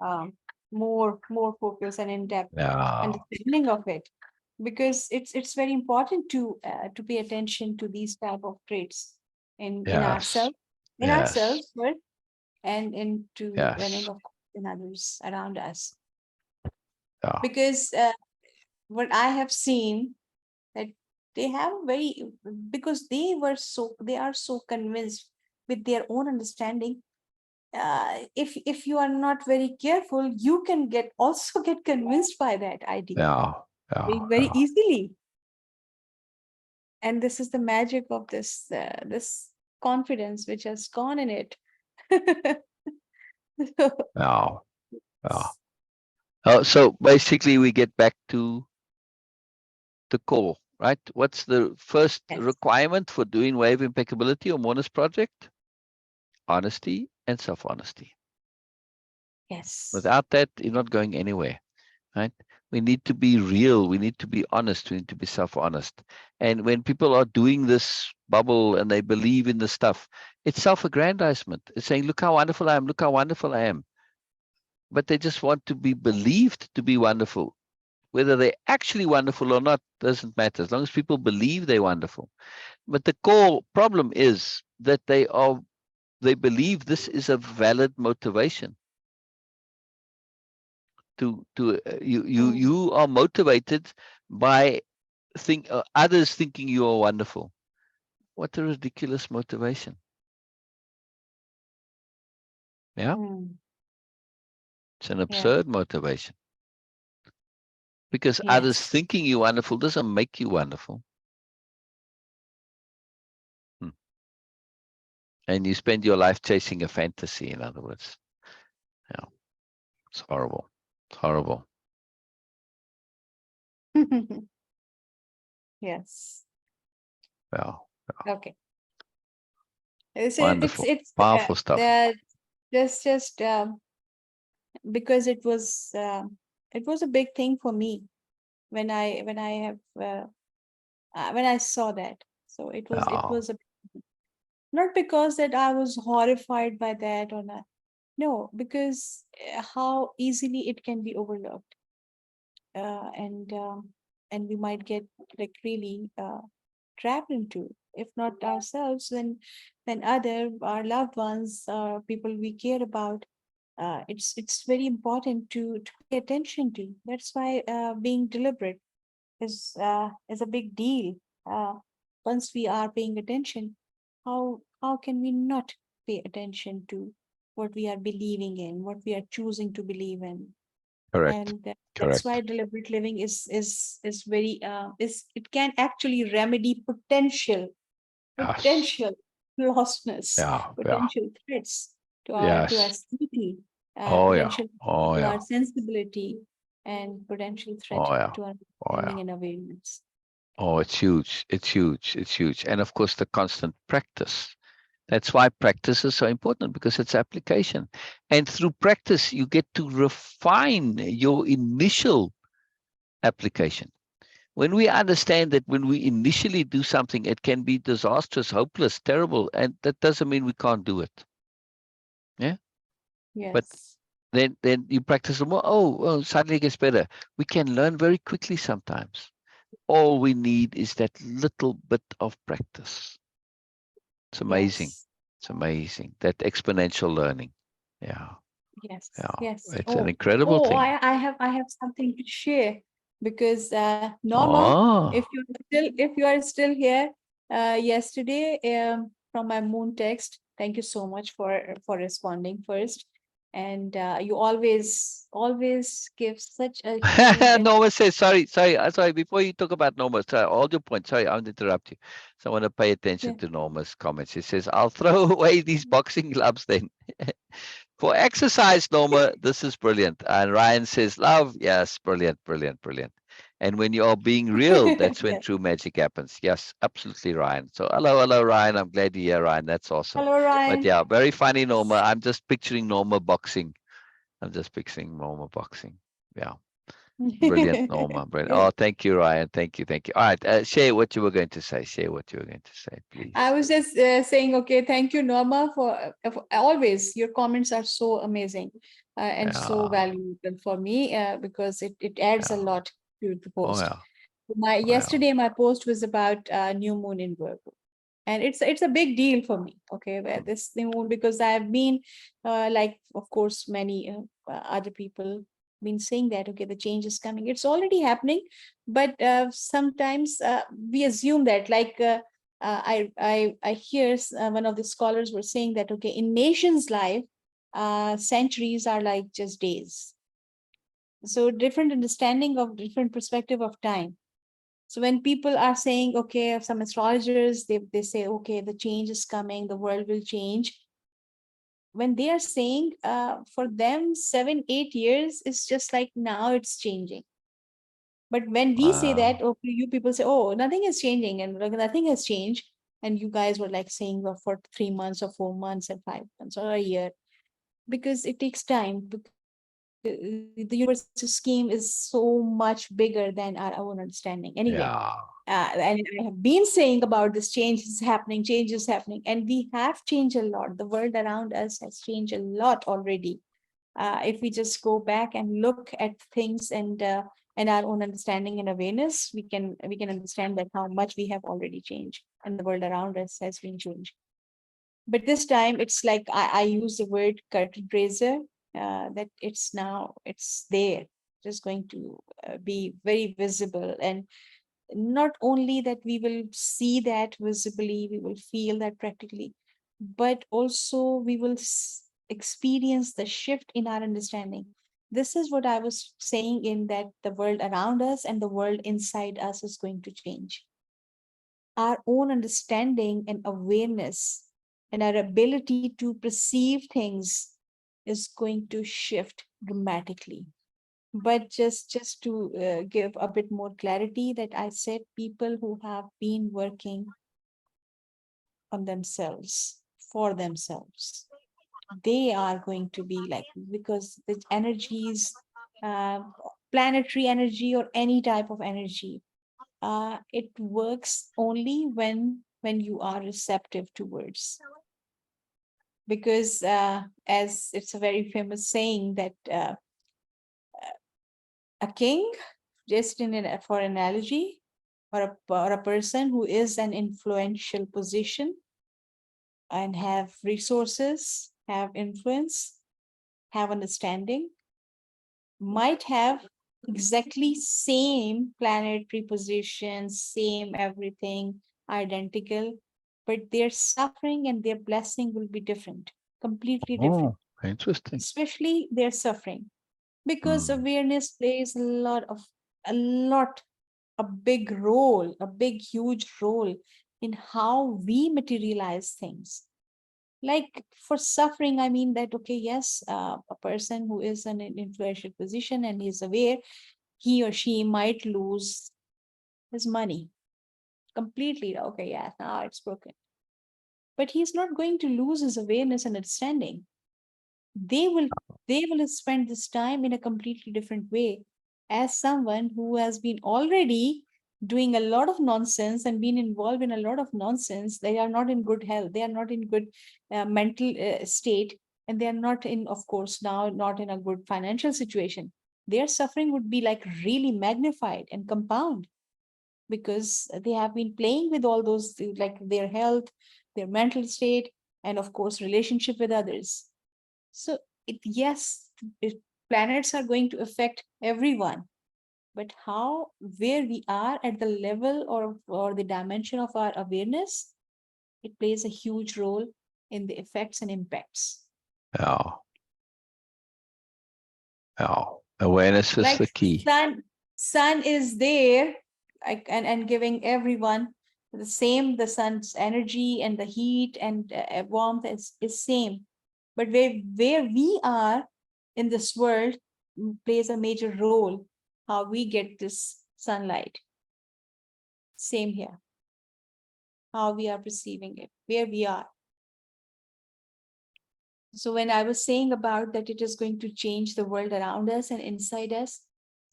um, more focus and in-depth Yeah. understanding of it, because it's very important to pay attention to these type of traits in Yes. ourselves, Yes. first, and into and in Yes. of course in others around us. Yeah. Because what I have seen, that they have very, because they are so convinced with their own understanding. If you are not very careful, you can get also get convinced by that idea Yeah. Yeah. very Yeah. easily. And this is the magic of this confidence which has gone in it. Yeah. Yeah. So basically, we get back to the core, right? What's the first Yes, requirement for doing Wave Impeccability or Moreness project? Honesty and self-honesty. yes. Without that, you're not going anywhere, right? We need to be real. We need to be honest. We need to be self-honest. And when people are doing this bubble and they believe in the stuff, it's self-aggrandizement. It's saying, look how wonderful I am. Look how wonderful I am. But they just want to be believed to be wonderful. Whether they're actually wonderful or not doesn't matter, as long as people believe they're wonderful. But the core problem is that they believe this is a valid motivation. Mm, You are motivated by others thinking you are wonderful. What a ridiculous motivation. Yeah, mm, it's an yeah, absurd motivation, because others yes. thinking you wonderful doesn't make you wonderful. Hmm. And you spend your life chasing a fantasy, in other words. Yeah, it's horrible. It's horrible. Yes. Yeah, Okay. wonderful, It's powerful stuff. that just because it was a big thing for me when I saw that. So it Yeah, was not because that I was horrified by that or not. No, because how easily it can be overlooked, uh, and um, and we might get like really trapped into. If not ourselves, then other our loved ones, people we care about. It's very important to pay attention to. That's why being deliberate is a big deal. Uh, Once we are paying attention, how can we not pay attention to what we are believing in, what we are choosing to believe in? correct, And that's why correct. deliberate living is very is it can actually remedy Yes. potential lostness, Yeah, yeah. potential threats to our Yes. sanity, Oh yeah. potential Oh to yeah. our sensibility, and potential threat Oh yeah. to our Oh yeah. understanding and awareness. Oh, it's huge. It's huge. It's huge. And of course, the constant practice. That's why practice is so important, because it's application. And through practice, you get to refine your initial application. When we understand that when we initially do something, it can be disastrous, hopeless, terrible, and that doesn't mean we can't do it. Yeah. But Yes. then you practice more. Oh, suddenly it gets better. We can learn very quickly sometimes. All we need is that little bit of practice. It's amazing. Yes. It's amazing. That exponential learning. Yeah. Yes. Yeah. Yes. It's an incredible thing. I have something to share, because Norma, Oh, if you are still here, yesterday, from my moon text, thank you so much for responding first. And you always give such a huge and Norma says, sorry. Before you talk about Norma, sorry, hold your point. Sorry, I want to interrupt you. So I want to pay attention yeah. to Norma's comments. She says, I'll throw away these boxing gloves then. For exercise, Norma, this is brilliant. And Ryan says, love. Yes, brilliant, brilliant, brilliant. And when you are being real, that's when Yeah. true magic happens. Yes, absolutely, Ryan. So hello, hello, Ryan. I'm glad to hear, Ryan. That's awesome. Hello, But Ryan. yeah, very funny, Norma. I'm just picturing Norma boxing. I'm just picturing Norma boxing. Yeah. Brilliant, Norma. Brilliant. Oh, thank you, Ryan. Thank you. Thank you. All right. Share what you were going to say. Share what you were going to say, I please. was just saying, okay, thank you, Norma, for always your comments are so amazing and so Yeah. valuable for me because it adds a Yeah. lot to the Oh, post. yeah. My Oh, yeah. yesterday, my post was about new moon in Virgo, and it's a big deal for me. Okay, where this new moon because I have been like, of course, many other people been saying that okay, the change is coming. It's already happening, but sometimes we assume that like. I hear one of the scholars were saying that okay, in nations' life, centuries are like just days. So different understanding of different perspective of time. So when people are saying okay, some astrologers they say okay, the change is coming, the world will change. When they are saying for them 7 8 years is just like now it's changing. But when we say that, okay, you people say, oh, nothing is changing and like, nothing has changed. And you guys were like saying for 3 months or 4 months and 5 months or a year, because it takes time. Because the universe's scheme is so much bigger than our own understanding. Anyway, Yeah. and I have been saying about this change is happening, and we have changed a lot. The world around us has changed a lot already if we just go back and look at things and our own understanding and awareness, we can understand that how much we have already changed and the world around us has been changed. But this time it's like I use the word curtain raiser, that it's now it's there, just going to be very visible. And not only that we will see that visibly, we will feel that practically, but also we will experience the shift in our understanding. This is what I was saying, in that the world around us and the world inside us is going to change. Our own understanding and awareness and our ability to perceive things is going to shift dramatically. But just to give a bit more clarity, that I said people who have been working on themselves for themselves, they are going to be like, because the energies, uh, planetary energy or any type of energy, it works only when you are receptive towards. Because as it's a very famous saying that a king, just for analogy, or a person who is an influential position and have resources, have influence, have understanding, might have exactly same planetary position, same everything, identical, but their suffering and their blessing will be different, completely different, Oh, interesting. especially their suffering. Because Mm. awareness plays a lot, a big role, a big, huge role in how we materialize things. Like for suffering, I mean that, okay, yes, a person who is in an influential position and is aware, he or she might lose his money completely. Okay, yeah, now it's broken. But he's not going to lose his awareness and understanding. They will spend this time in a completely different way, as someone who has been already doing a lot of nonsense and been involved in a lot of nonsense. They are not in good health, they are not in good mental state, and they are not in, of course, now not in a good financial situation. Their suffering would be like really magnified and compound, because they have been playing with all those like their health, their mental state, and of course relationship with others. So yes, planets are going to affect everyone, but how, where we are at the level or the dimension of our awareness, it plays a huge role in the effects and impacts. Yeah. Yeah. Awareness is Like the key. sun is there, like, and giving everyone the sun's energy and the heat and warmth is same. But where we are in this world plays a major role, how we get this sunlight. Same here. How we are perceiving it, where we are. So when I was saying about that it is going to change the world around us and inside us,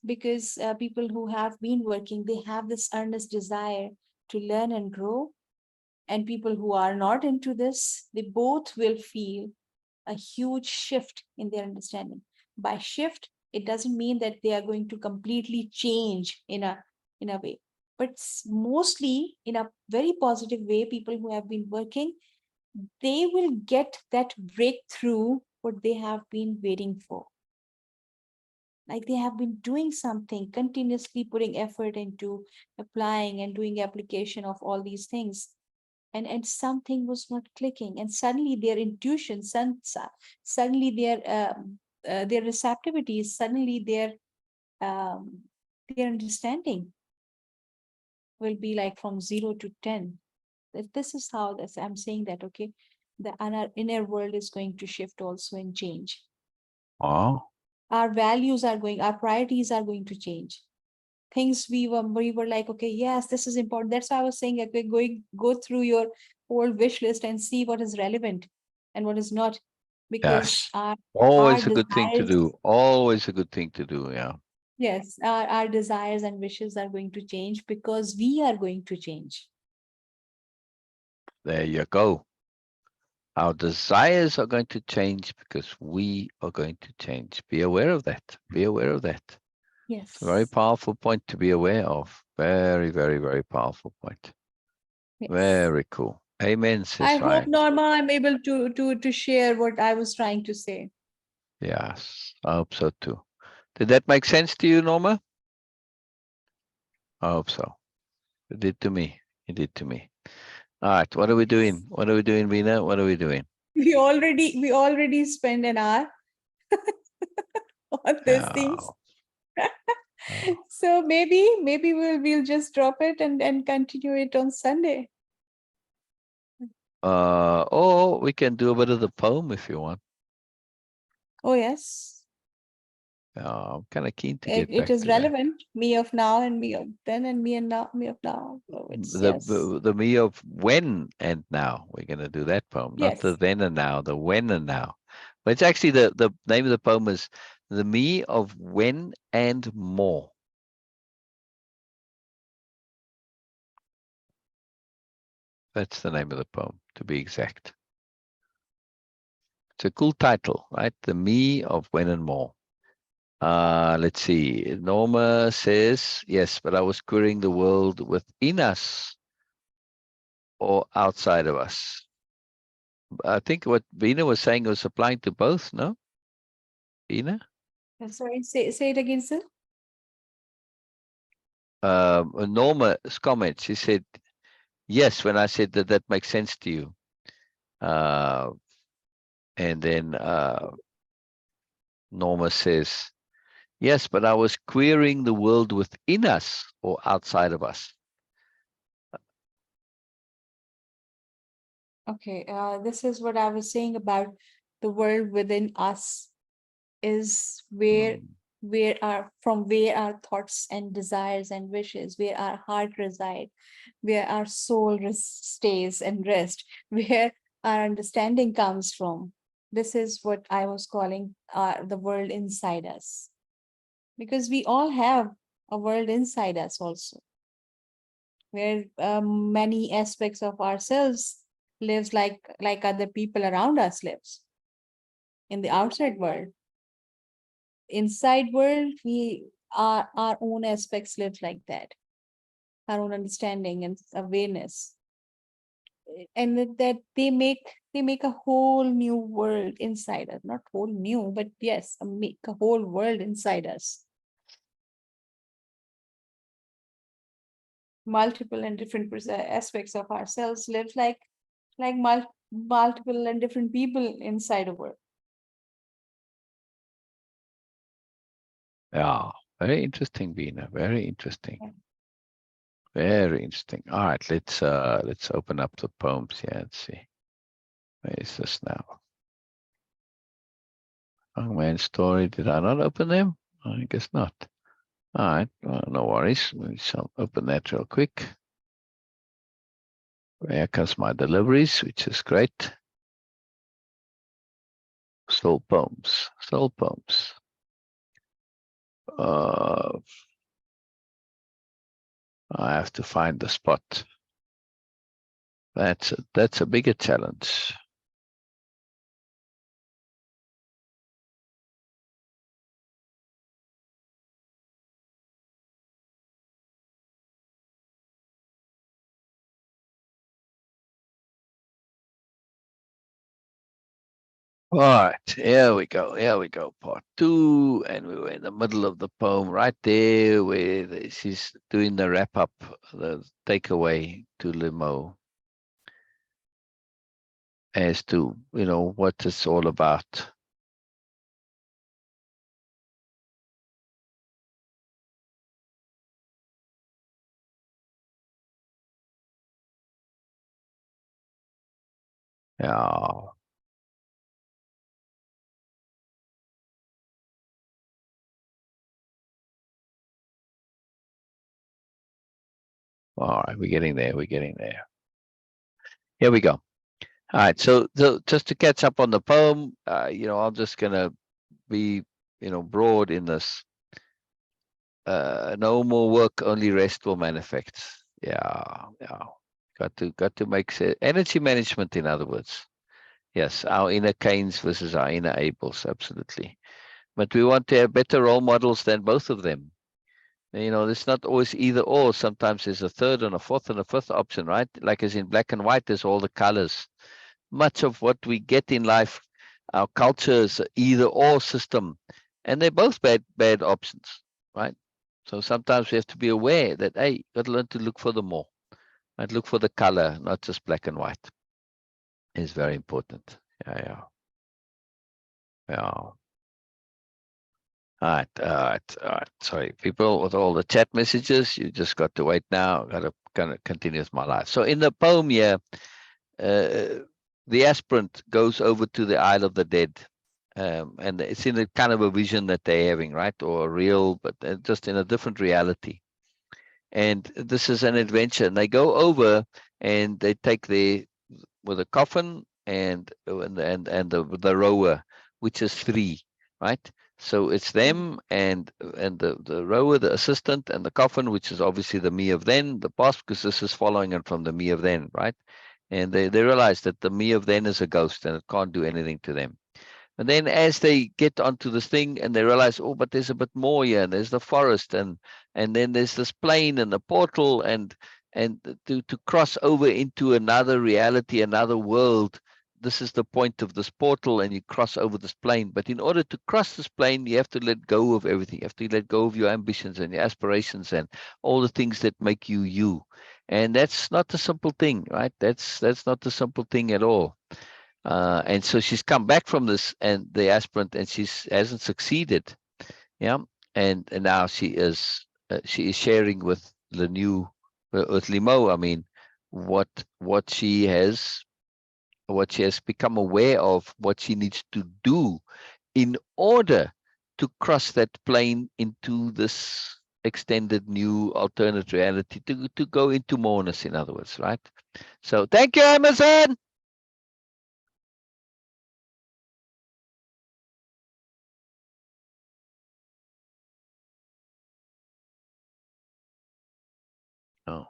because people who have been working, they have this earnest desire to learn and grow. And people who are not into this, they both will feel a huge shift in their understanding. By shift, it doesn't mean that they are going to completely change in a way, but mostly in a very positive way. People who have been working, they will get that breakthrough what they have been waiting for. Like they have been doing something, continuously putting effort into applying and doing application of all these things, and something was not clicking, and suddenly their intuition, suddenly their receptivity, suddenly their understanding will be like from 0 to 10. This is how this I'm saying that, okay, the inner world is going to shift also and change. Oh, Our values are going, our priorities are going to change. Things we were like, okay, yes, this is important. That's why I was saying, okay, go through your whole wish list and see what is relevant and what is not, because yes. our Always a good thing to desires, do. Always a good thing to do. Yeah. yes, our desires and wishes are going to change because we are going to change. There you go. Our desires are going to change because we are going to change. Be aware of that. Be aware of that. It's a very Yes, powerful point to be aware of. Very, very, very powerful point. yes. Very cool. Amen, I sis, hope, right? Norma, I'm able to share what I was trying to say. Yes, I hope so too. Did that make sense to you, Norma? I hope so. It did to me. It did to me. All right. What are we Yes. doing? What are we doing, Beena? What are we doing? We already spent an hour on these things. Oh, oh. So maybe we'll just drop it and continue it on Sunday. Or we can do a bit of the poem if you want. Oh yes, I'm kind of keen to it, get it back is to that. relevant. Me of now and me of then and me and now, me of now. So it's yes, The me of when and now. We're going to do that poem, not the yes. then and now, the when and now. But it's actually the name of the poem is the me of when and more. That's the name of the poem, to be exact. It's a cool title, right? The me of when and more. Let's see. Norma says, yes, but I was querying the world within us or outside of us. I think what Beena was saying was applying to both, no? Beena? Sorry, say it again, sir. Norma's comment, she said, yes, when I said that makes sense to you. And then Norma says, yes, but I was querying the world within us or outside of us. Okay, this is what I was saying about the world within us is Hmm. where our thoughts and desires and wishes, where our heart resides, where our soul stays and rest, where our understanding comes from. This is what I was calling the world inside us, because we all have a world inside us also, where many aspects of ourselves lives like other people around us lives in the outside world. Inside world, we our own aspects live like that, our own understanding and awareness, and that they make a whole new world inside us. Not whole new, but yes, make a whole world inside us. Multiple and different aspects of ourselves live like multiple and different people inside a world. Yeah, very interesting, Beena. Very interesting. Yeah. Very interesting. All right, let's open up the poems here and see. Where is this now? Young man's story. Did I not open them? I guess not. All right, no worries. Let me open that real quick. Here comes my deliveries, which is great. Soul poems, soul poems. I have to find the spot. That's a bigger challenge. All right, here we go. Here we go. Part 2, and we were in the middle of the poem, right there, where she's doing the wrap up, the takeaway to Limo, as to what it's all about. Yeah. All right, we're getting there. We're getting there. Here we go. All right, so just to catch up on the poem, I'm just gonna be, broad in this. No more work, only rest will manifest. Yeah, yeah. Got to make energy management, in other words. Yes, our inner Cains versus our inner Abels, absolutely. But we want to have better role models than both of them. It's not always either or. Sometimes there's a third and a fourth and a fifth option, right? Like as in black and white, there's all the colors. Much of what we get in life, our culture is an either or system, and they're both bad options, right? So sometimes we have to be aware that, hey, you got to learn to look for the more, right? Look for the color, not just black and white. It's very important. Yeah. All right. Sorry, people with all the chat messages, you just got to wait now. Got to kind of continue with my life. So in the poem here, the aspirant goes over to the Isle of the Dead. And it's in a kind of a vision that they're having, right? Or real, but just in a different reality. And this is an adventure. And they go over and they take with a coffin and the rower, which is 3, right? So it's them and the rower, the assistant, and the coffin, which is obviously the me of then, the past, because this is following it from the me of then, right? And they realize that the me of then is a ghost and it can't do anything to them. And then as they get onto this thing and they realize, oh, but there's a bit more here, and there's the forest, and then there's this plane and the portal, and to cross over into another reality, another world. This is the point of this portal, and you cross over this plane. But in order to cross this plane, you have to let go of everything. You have to let go of your ambitions and your aspirations and all the things that make you you. And that's not a simple thing, right? That's not a simple thing at all. And so she's come back from this and the aspirant, and she hasn't succeeded. Yeah, and now she is sharing with the new with Limo. I mean, what she has become aware of, what she needs to do in order to cross that plane into this extended new alternate reality, to go into moreness, in other words, right? So thank you, Amazon. Oh.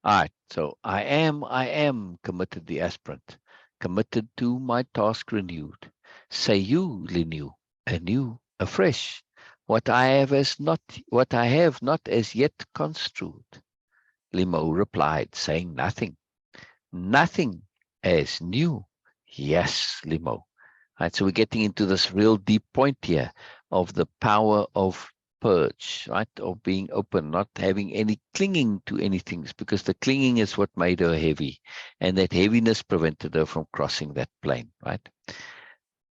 All right, so I am committed, the aspirant, committed to my task renewed. Say you, renew, anew, afresh, what I have not as yet construed. Limo replied, saying nothing as new. Yes, Limo. Right, so we're getting into this real deep point here of the power of purge, right? Of being open, not having any clinging to anything, because the clinging is what made her heavy, and that heaviness prevented her from crossing that plane, right?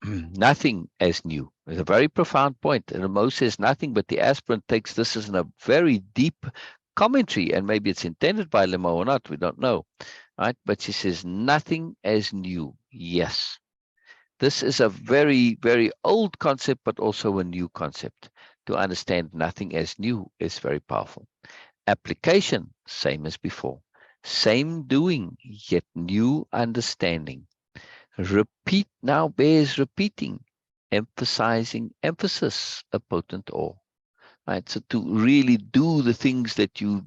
Nothing as new. It's a very profound point. And Mo says nothing, but the aspirant takes this as a very deep commentary, and maybe it's intended by Limo or not, we don't know, right? But she says nothing as new. Yes. This is a very, very old concept, but also a new concept. to understand nothing as new is very powerful. Application, same as before. Same doing, yet new understanding. Repeat now bears repeating, emphasizing emphasis, a potent ore. Right, so to really do the things that you've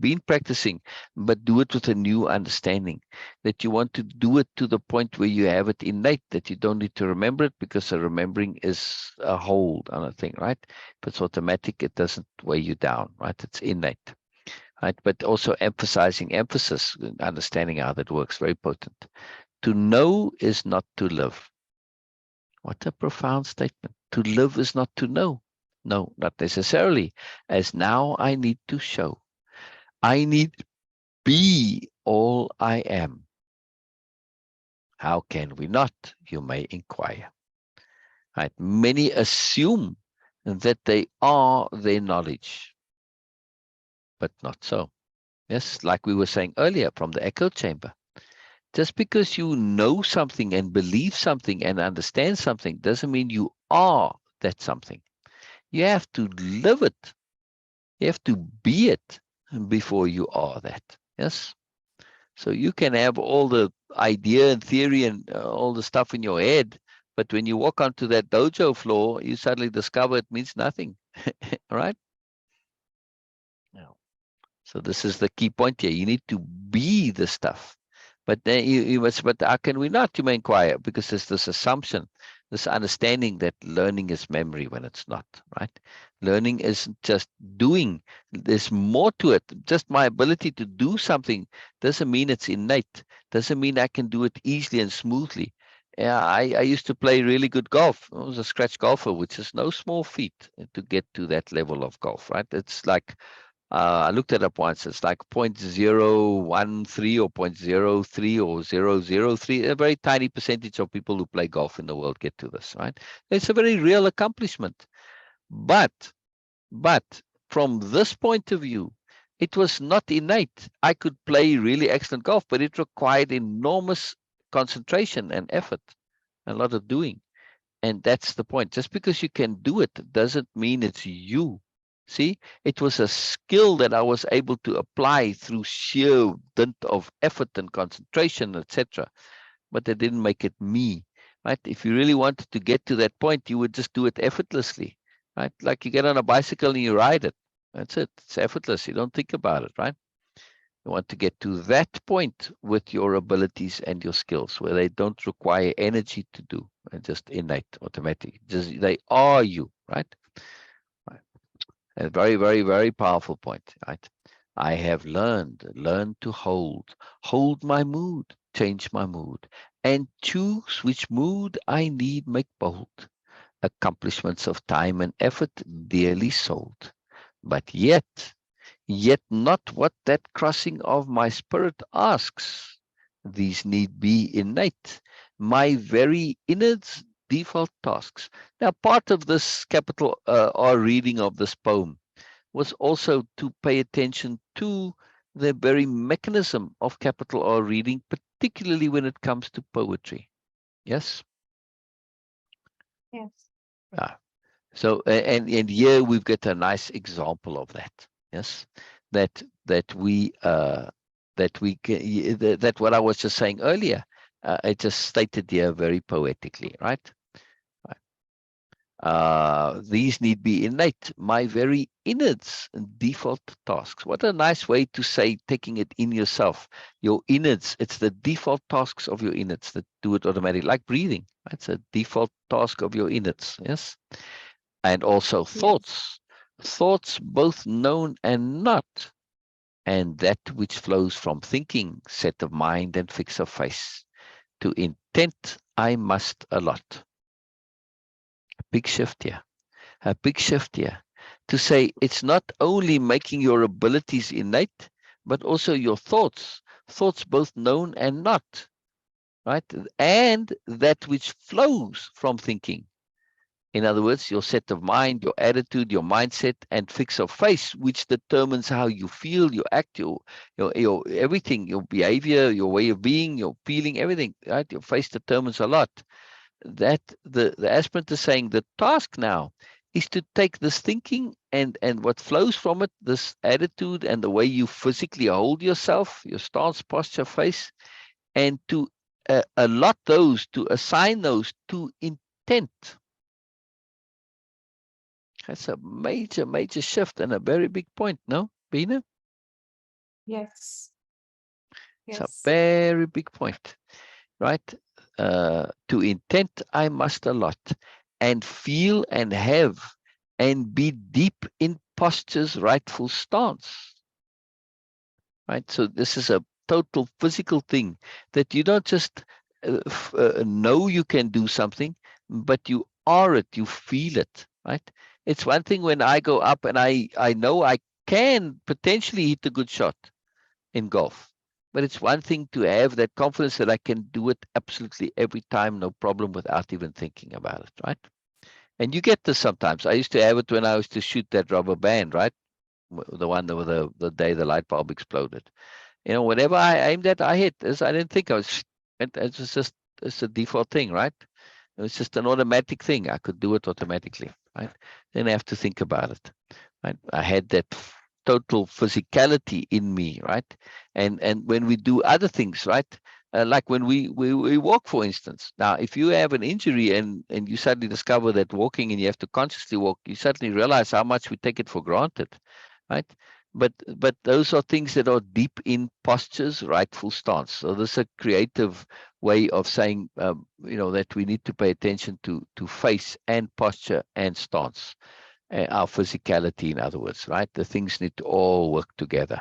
been practicing, but do it with a new understanding. That you want to do it to the point where you have it innate, that you don't need to remember it, because the remembering is a hold on a thing, right? If it's automatic, it doesn't weigh you down, right? It's innate, right? But also emphasizing emphasis, understanding how that works, very potent. To know is not to live. What a profound statement. To live is not to know. No, not necessarily. As now I need to show. I need be all I am. How can we not? You may inquire. Right? Many assume that they are their knowledge, but not so. Yes, like we were saying earlier from the echo chamber. Just because you know something and believe something and understand something doesn't mean you are that something. You have to live it. You have to be it before you are that. Yes. So you can have all the idea and theory and all the stuff in your head, but when you walk onto that dojo floor, you suddenly discover it means nothing. Right? No. So this is the key point here. You need to be the stuff. But then you must, but how can we not? You may inquire, because there's this assumption, this understanding that learning is memory when it's not, right? Learning isn't just doing. There's more to it. Just my ability to do something doesn't mean it's innate. Doesn't mean I can do it easily and smoothly. Yeah, I used to play really good golf. I was a scratch golfer, which is no small feat to get to that level of golf, right? It's like I looked it up once. It's like 0.013 or 0.03 or 0.003. A very tiny percentage of people who play golf in the world get to this, right? It's a very real accomplishment. But from this point of view, it was not innate. I could play really excellent golf, but it required enormous concentration and effort, a lot of doing. And that's the point. Just because you can do it doesn't mean it's you. See, it was a skill that I was able to apply through sheer dint of effort and concentration, etc. But that didn't make it me, right? If you really wanted to get to that point, you would just do it effortlessly, right? Like you get on a bicycle and you ride it. That's it. It's effortless. You don't think about it, right? You want to get to that point with your abilities and your skills where they don't require energy to do, and just innate, automatic. Just they are you, right? Right. A very, very, very powerful point, right? I have learned to hold my mood, change my mood, and choose which mood I need, make bold. Accomplishments of time and effort dearly sold. But yet not what that crossing of my spirit asks. These need be innate, my very innards default tasks. Now, part of this capital R reading of this poem was also to pay attention to the very mechanism of capital R reading, particularly when it comes to poetry. Yes? Yes. Ah. So, and here we've got a nice example of that. Yes, that we that what I was just saying earlier, I just stated here very poetically, right? These need be innate, my very innards and default tasks. What a nice way to say, taking it in yourself, your innards. It's the default tasks of your innards that do it automatically, like breathing. It's a default task of your innards. Yes. And also Yes. thoughts both known and not, and that which flows from thinking, set of mind and fix of face. To intent I must allot. Big shift here, a big shift here. To say it's not only making your abilities innate, but also your thoughts both known and not, right? And that which flows from thinking. In other words, your set of mind, your attitude, your mindset, and fix of face, which determines how you feel, you act, your everything, your behavior, your way of being, your feeling, everything, right? Your face determines a lot. That the aspirant is saying the task now is to take this thinking and what flows from it, this attitude and the way you physically hold yourself, your stance, posture, face, and to allot those, to assign those to intent. That's a major, major shift and a very big point, no, Beena? Yes. It's a Yes. very big point, right? To intent, I must allot and feel and have and be deep in posture's rightful stance, right? So this is a total physical thing that you don't just know you can do something, but you are it, you feel it, right? It's one thing when I go up and I know I can potentially hit a good shot in golf, but it's one thing to have that confidence that I can do it absolutely every time, no problem, without even thinking about it, right? And you get this sometimes. I used to have it when I was to shoot that rubber band, right? The one with the day the light bulb exploded. You know, whenever I aimed at, I hit. As I didn't think I was. It was just, it's a default thing, right? It was just an automatic thing. I could do it automatically, right? Didn't have to think about it. Right? I had that total physicality in me, right? And when we do other things, right? Like when we walk, for instance. Now, if you have an injury and you suddenly discover that walking and you have to consciously walk, you suddenly realize how much we take it for granted, right? But those are things that are deep in posture's rightful stance. So this is a creative way of saying, you know, that we need to pay attention to face and posture and stance, our physicality, in other words, right? The things need to all work together.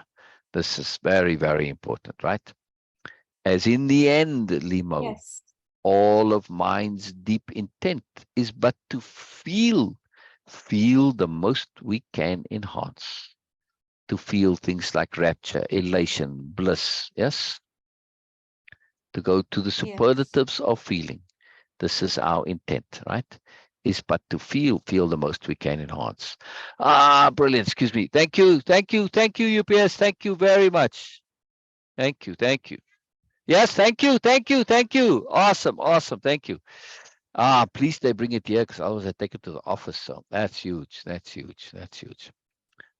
This is very, very important, right? As in the end, Limo, Yes. all of mind's deep intent is but to feel the most we can enhance, to feel things like rapture, elation, bliss, yes? To go to the Yes. superlatives of feeling. This is our intent, right? Is but to feel the most we can enhance. Ah, brilliant. Excuse me. Thank you. Thank you. Thank you, UPS. Thank you very much. Thank you. Thank you. Yes, thank you. Thank you. Thank you. Awesome. Awesome. Thank you. Ah, please they bring it here because otherwise I take it to the office. So that's huge. That's huge. That's huge.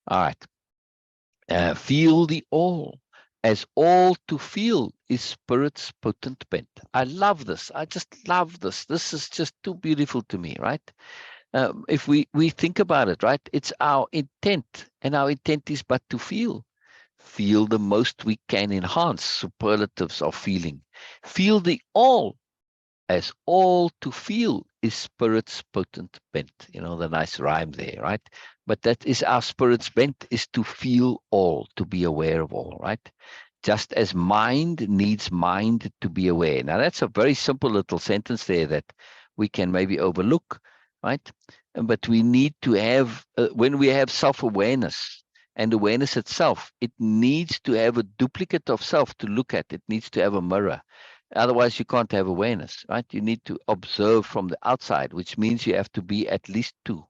All right. Feel the all, as all to feel is spirit's potent bent. I love this. I just love this. This is just too beautiful to me, right? If we think about it, right, it's our intent, and our intent is but to feel the most we can enhance, superlatives of feeling. Feel the all, as all to feel is spirit's potent bent. You know, the nice rhyme there, right? But that is our spirit's bent, is to feel all, to be aware of all, right? Just as mind needs mind to be aware. Now, that's a very simple little sentence there that we can maybe overlook, right? But we need to have, when we have self-awareness and awareness itself, it needs to have a duplicate of self to look at. It needs to have a mirror. Otherwise, you can't have awareness, right? You need to observe from the outside, which means you have to be at least two.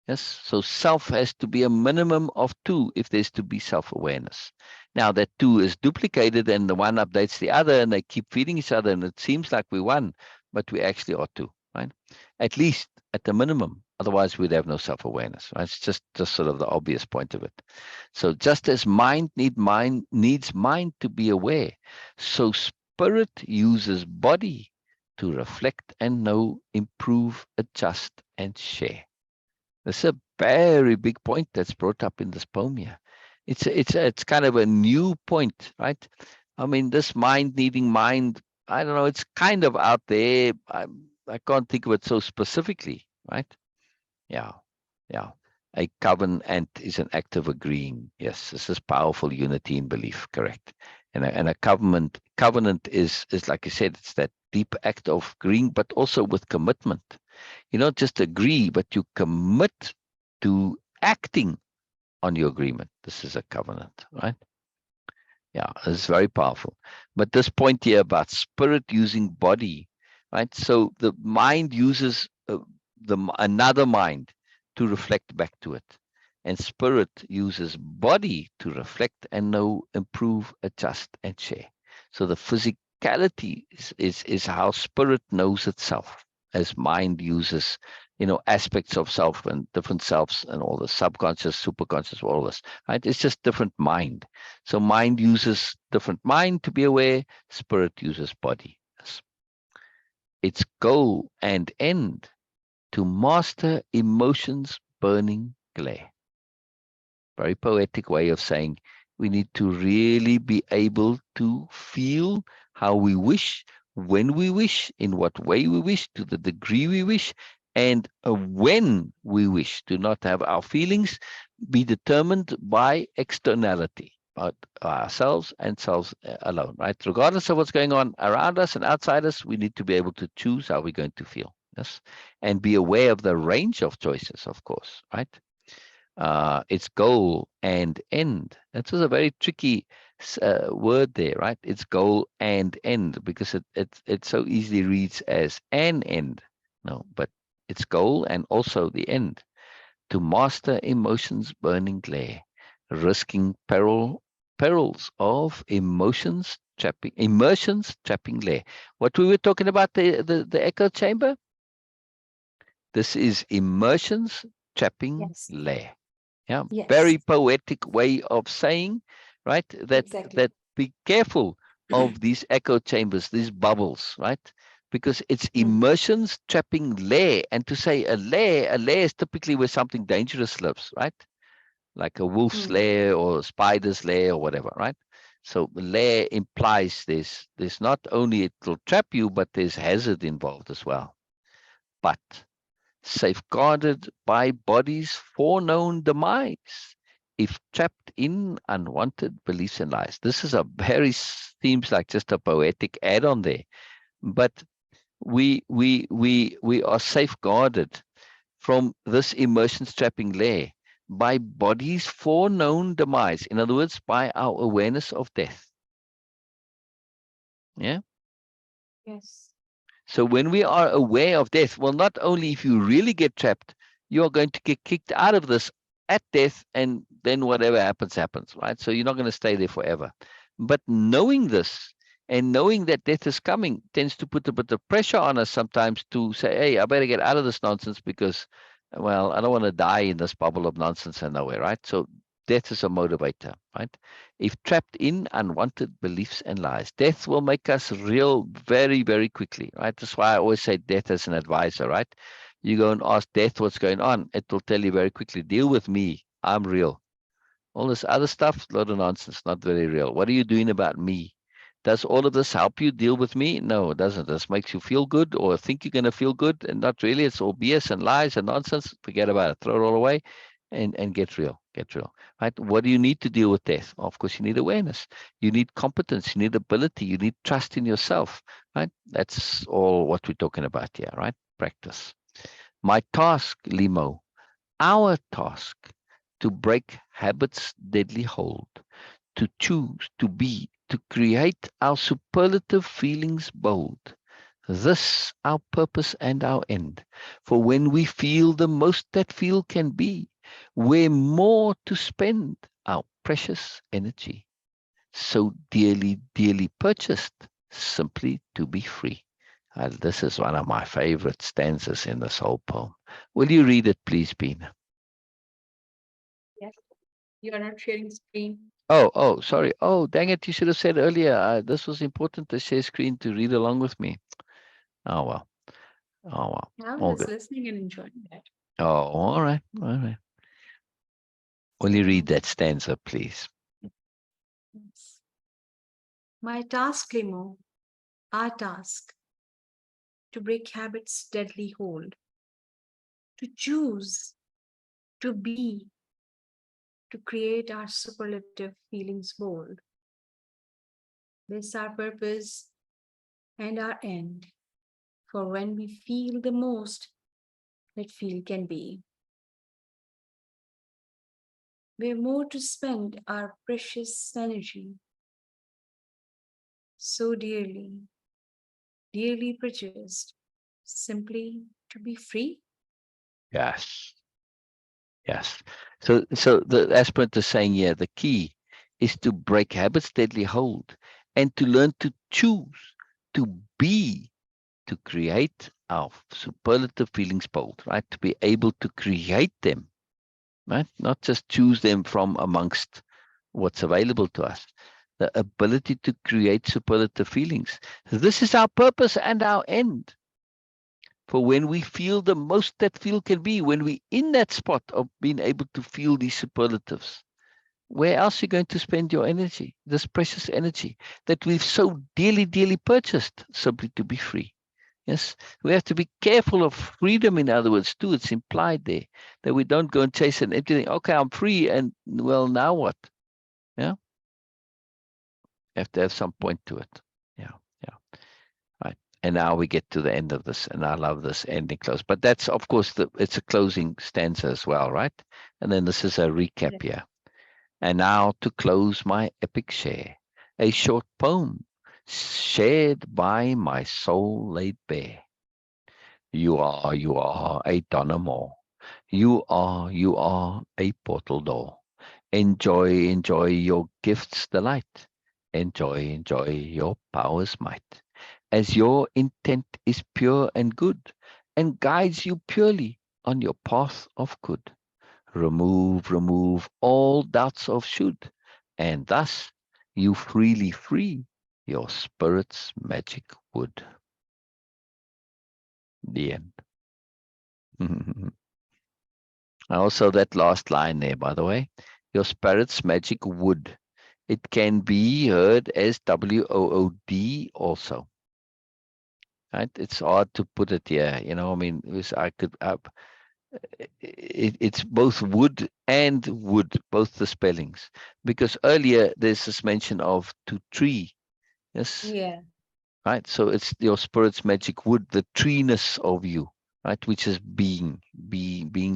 Yes, so self has to be a minimum of two if there's to be self-awareness. Now that two is duplicated and the one updates the other and they keep feeding each other and it seems like we one, but we actually are two, right? At least at the minimum. Otherwise, we'd have no self-awareness. Right? It's just sort of the obvious point of it. So just as mind needs mind to be aware, so spirit uses body to reflect and know, improve, adjust, and share. That's a very big point that's brought up in this poem here. It's kind of a new point, right? I mean, this mind needing mind, I don't know, it's kind of out there. I can't think of it so specifically, right? Yeah, yeah. A covenant is an act of agreeing. Yes, this is powerful unity in belief, correct. And a covenant is like I said, it's that deep act of agreeing, but also with commitment. You don't just agree, but you commit to acting on your agreement. This is a covenant, right? Yeah, this is very powerful. But this point here about spirit using body, right? So the mind uses another mind to reflect back to it. And spirit uses body to reflect and know, improve, adjust, and share. So the physicality is how spirit knows itself, as mind uses aspects of self and different selves and all the subconscious, superconscious, all this, right? It's just different mind. So mind uses different mind to be aware. Spirit uses body. Yes. Its goal and end to master emotions burning glare. Very poetic way of saying we need to really be able to feel how we wish, when we wish, in what way we wish, to the degree we wish, and when we wish, to not have our feelings be determined by externality, but ourselves and selves alone, right? Regardless of what's going on around us and outside us, we need to be able to choose how we're going to feel. Yes, and be aware of the range of choices, of course, right? Its goal and end. That was a very tricky word there, right? Its goal and end, because it so easily reads as an end. No, but its goal and also the end. To master emotions burning glare, risking perils of immersions trapping glare. What we were talking about, the echo chamber, this is immersions trapping Yes. glare. Yeah, Yes. very poetic way of saying, right? Exactly. That be careful of these echo chambers, these bubbles, right? Because it's immersions trapping lair. And to say a lair is typically where something dangerous lives, right? Like a wolf's lair or a spider's lair or whatever, right? So lair implies there's not only it will trap you, but there's hazard involved as well. But safeguarded by body's foreknown demise, if trapped in unwanted beliefs and lies. This is a very, seems like just a poetic add-on there, but we are safeguarded from this immersion trapping layer by body's foreknown demise. In other words, by our awareness of death. Yeah. Yes. So when we are aware of death, well, not only if you really get trapped, you are going to get kicked out of this at death, and then whatever happens, happens, right? So you're not going to stay there forever. But knowing this and knowing that death is coming tends to put a bit of pressure on us sometimes to say, hey, I better get out of this nonsense because, well, I don't want to die in this bubble of nonsense and nowhere, right? So death is a motivator, right? If trapped in unwanted beliefs and lies, death will make us real very, very quickly, right? That's why I always say death as an advisor, right? You go and ask death what's going on. It will tell you very quickly, deal with me. I'm real. All this other stuff, a lot of nonsense, not very real. What are you doing about me? Does all of this help you deal with me? No, it doesn't. This makes you feel good or think you're going to feel good, and not really. It's all BS and lies and nonsense. Forget about it. Throw it all away and get real. Get real. Right? What do you need to deal with death? Of course, you need awareness. You need competence. You need ability. You need trust in yourself. Right? That's all what we're talking about here, right? Practice. My task, Limo, our task, to break habits' deadly hold, to choose, to be, to create our superlative feelings bold. This our purpose and our end. For when we feel the most that feel can be, we're more to spend our precious energy. So dearly, dearly purchased, simply to be free. This is one of my favorite stanzas in this whole poem. Will you read it, please, Beena? Yes, you are not sharing screen. Oh, sorry. Oh, dang it. You should have said earlier. This was important to share screen to read along with me. Oh, well. Oh, well. I was All just good. listening and enjoying that. Oh, all right. All right. Will you read So, that stanza, please? yes. My task, Limo, our task, to break habits' deadly hold, to choose, to be, to create our superlative feelings bold. This our purpose and our end. For when we feel the most that feel can be, we're more to spend our precious energy so dearly, dearly purchased, simply to be free. Yes. Yes. So the aspirant is saying, yeah, the key is to break habits deadly hold and to learn to choose, to be, to create our superlative feelings bold, right? To be able to create them, right? Not just choose them from amongst what's available to us. The ability to create superlative feelings. This is our purpose and our end. For when we feel the most that feel can be, when we're in that spot of being able to feel these superlatives, where else are you going to spend your energy, this precious energy that we've so dearly, dearly purchased simply to be free? Yes, we have to be careful of freedom, in other words, too. It's implied there that we don't go and chase an empty thing. Okay, I'm free, and well, now what? Yeah, have to have some point to it. Yeah, yeah, right. And now we get to the end of this, and I love this ending close. But that's, of course, it's a closing stanza as well, right? And then this is a recap here. And now to close my epic share, a short poem shared by my soul laid bare. You are a dynamo. You are a portal door. Enjoy your gifts delight. Enjoy your power's might. As your intent is pure and good, and guides you purely on your path of good. Remove all doubts of should, and thus you freely free your spirit's magic wood. The end. Also, that last line there, by the way, your spirit's magic wood. It can be heard as WOOD also. Right? It's hard to put it here. I mean, it's both wood and wood, both the spellings. Because earlier there's this mention of to tree. Yes. Yeah. Right. So it's your spirit's magic wood, the treeness of you, right? Which is being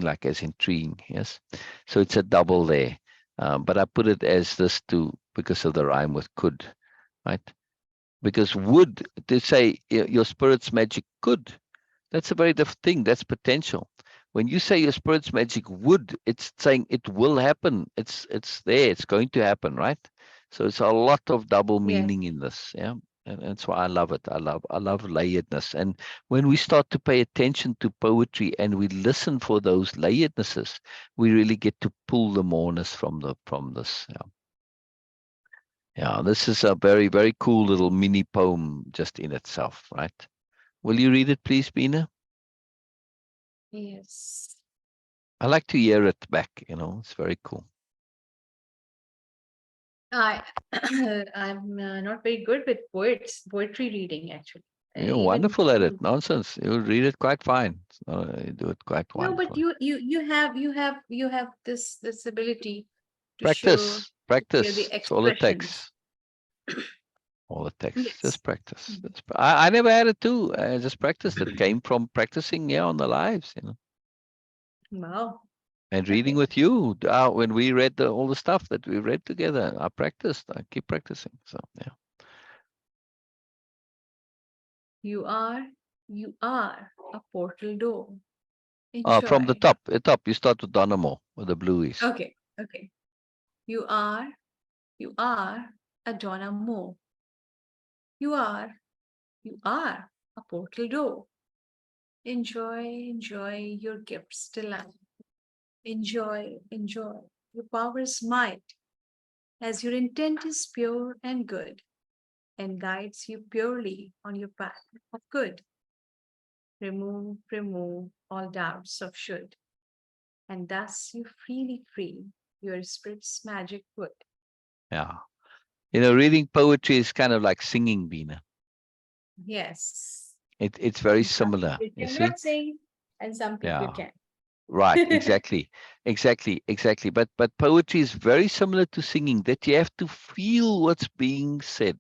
like as in treeing. Yes. So it's a double there. But I put it as this too because of the rhyme with could, right? Because would, to say your spirit's magic could, that's a very different thing. That's potential. When you say your spirit's magic would, it's saying it will happen. It's there. It's going to happen, right? So it's a lot of double Yes. meaning in this. Yeah. And that's why I love it. I love layeredness. And when we start to pay attention to poetry and we listen for those layerednesses, we really get to pull the moreness from this. Yeah. Yeah. This is a very, very cool little mini poem just in itself, right? Will you read it, please, Beena? Yes. I like to hear it back, it's very cool. I I'm not very good with poetry reading actually. You're Even wonderful at it. Nonsense. You read it quite fine. You do it quite no, but wonderfully. you have this ability Practice, to share the practice. It's all it expressions. takes. All it takes. Just Yes. practice. Mhm. I never had it too. I just practiced. It came from practicing on the lives, Wow. and reading Okay. with you. When we read all the stuff that we read together, I practiced. I keep practicing. So yeah. You are a portal door. From the Enjoy. top, you start with Dynamo with the blueies. Okay. Okay. You are a Donna Moore. You are you are a portal door. Enjoy your gifts delight. Enjoy your power's might, as your intent is pure and good, and guides you purely on your path of good. Remove all doubts of should, and thus you freely free your spirit's magic wood. Yeah. Reading poetry is kind of like singing, Beena. Yes. It's very And some similar, people you see? cannot sing, and some people Yeah. can. Right, exactly. Exactly. But poetry is very similar to singing, that you have to feel what's being said,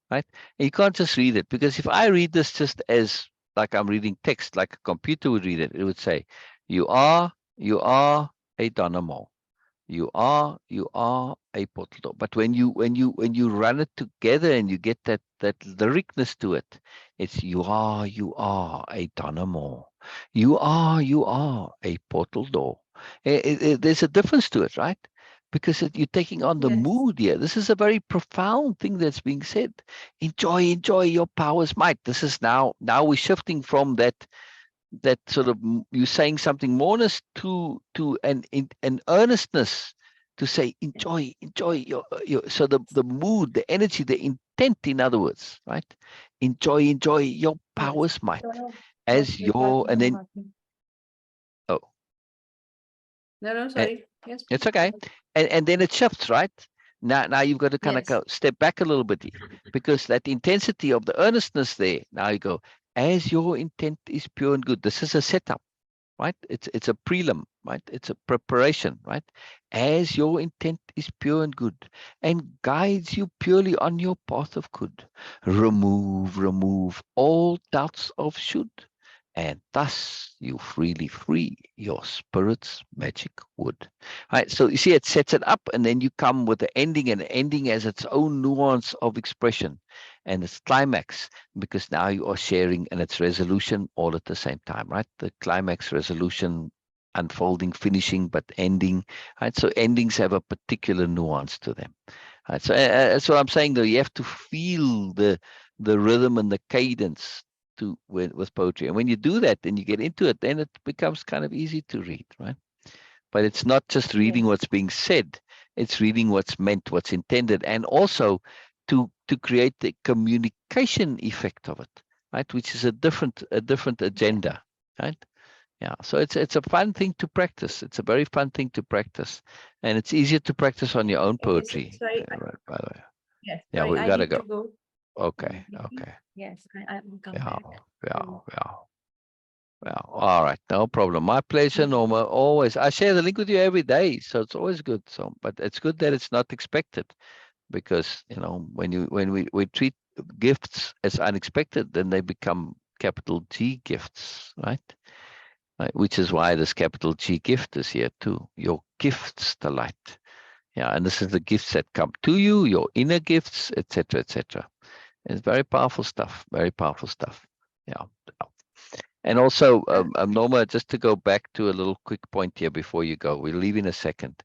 right? And you can't just read it, because if I read this just as like I'm reading text, like a computer would read it, it would say, you are a dynamo. You are a portal. But when you run it together and you get that lyricness to it, it's you are a dynamo. You are a portal door. There's a difference to it, right? because you're taking on the Yes. mood here. This is a very profound thing that's being said. Enjoy your power's might. This is now we're shifting from that sort of you saying something moreness to an earnestness to say enjoy your so the mood, the energy, the intent, in other words, right? Enjoy your Yes. power's might So, what as we're your, talking and then, about. oh, No, and sorry. Yes, it's please. okay. And then it shifts, right? Now you've got to kind of Yes. go step back a little bit here, because that intensity of the earnestness there, now you go, as your intent is pure and good. This is a setup, right? It's a prelim, right? It's a preparation, right? As your intent is pure and good and guides you purely on your path of good, remove all doubts of should, and thus you freely free your spirit's magic wood. Right. So you see, it sets it up, and then you come with the ending, and the ending has its own nuance of expression and its climax, because now you are sharing and its resolution all at the same time, right? The climax, resolution, unfolding, finishing, but ending, right? So endings have a particular nuance to them, right? So that's what I'm saying, though. You have to feel the rhythm and the cadence with poetry, and when you do that, then you get into it, then it becomes kind of easy to read, right? But it's not just reading Yes. what's being said, it's reading what's meant, what's intended, and also to create the communication effect of it, right? Which is a different Yeah. agenda, right? Yeah. So it's a fun thing to practice. It's a very fun thing to practice, and it's easier to practice on your own Okay. poetry. Sorry. Right, by the way. Yes. Yeah, Sorry. we I gotta need to go. go. Okay. Completely. Okay. Yes. I will come Yeah. back. Yeah. So, Yeah. Well, all right, no problem. My pleasure, yeah. Norma. Always. I share the link with you every day, so it's always good. So, but it's good that it's not expected, because when we treat gifts as unexpected, then they become capital G gifts, right? Right? Which is why this capital G gift is here too. Your gifts, the light. Yeah, and this is the gifts that come to you, your inner gifts, etc., etc. It's very powerful stuff. Very powerful stuff. Yeah. And also, Norma, just to go back to a little quick point here before you go, we'll leave in a second.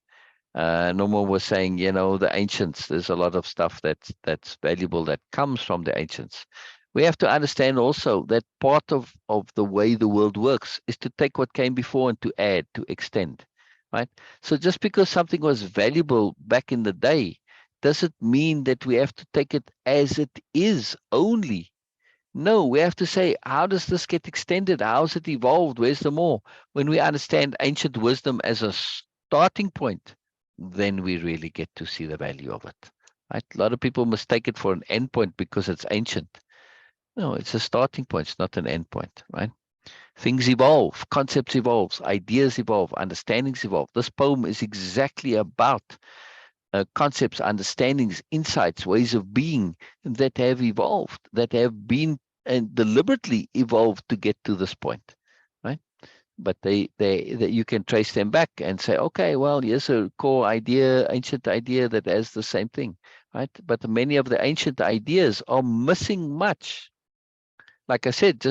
Norma was saying, the ancients, there's a lot of stuff that's valuable that comes from the ancients. We have to understand also that part of the way the world works is to take what came before and to add, to extend, right? So just because something was valuable back in the day, doesn't mean that we have to take it as it is only. No, we have to say, how does this get extended? How's it evolved? Where's the more? When we understand ancient wisdom as a starting point, then we really get to see the value of it. Right? A lot of people mistake it for an end point because it's ancient. No, it's a starting point. It's not an end point, right? Things evolve, concepts evolve, ideas evolve, understandings evolve. This poem is exactly about concepts, understandings, insights, ways of being that have evolved, that have been and deliberately evolved to get to this point, right? But that you can trace them back and say, okay, well, here's a core idea, ancient idea that has the same thing, right? But many of the ancient ideas are missing much. Like I said,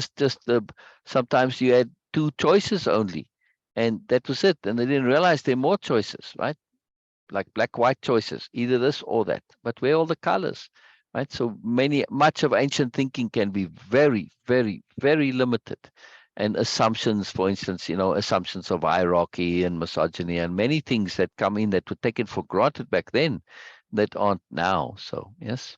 sometimes you had two choices only, and that was it, and they didn't realize there are more choices, right? Like black white choices, either this or that, but where are all the colors, right? So much of ancient thinking can be very, very, very limited, and assumptions, for instance, assumptions of hierarchy and misogyny and many things that come in that were taken for granted back then that aren't now. So yes,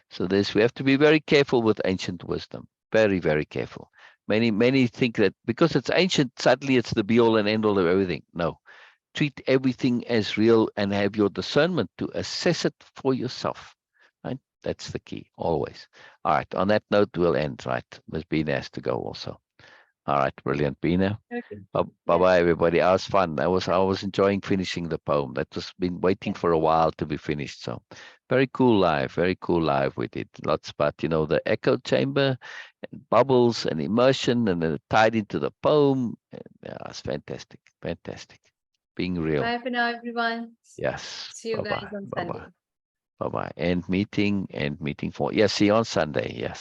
so we have to be very careful with ancient wisdom, very, very careful. Many think that because it's ancient, suddenly it's the be all and end all of everything. No, treat everything as real and have your discernment to assess it for yourself. Right? That's the key, always. All right. On that note, we'll end, right? Ms. Beena has to go also. All right, brilliant, Beena. Okay. Bye Yes. bye, everybody. I was fun. I was enjoying finishing the poem. That was been waiting Yeah. for a while to be finished. So very cool live we did. Lots about, the echo chamber and bubbles and immersion, and then it tied into the poem. And, yeah, it's fantastic. Fantastic. Being real. Bye for now, everyone. Yes. See you Bye guys bye. on Bye bye. Sunday. Bye bye. End meeting for, yes, see you on Sunday. Yes.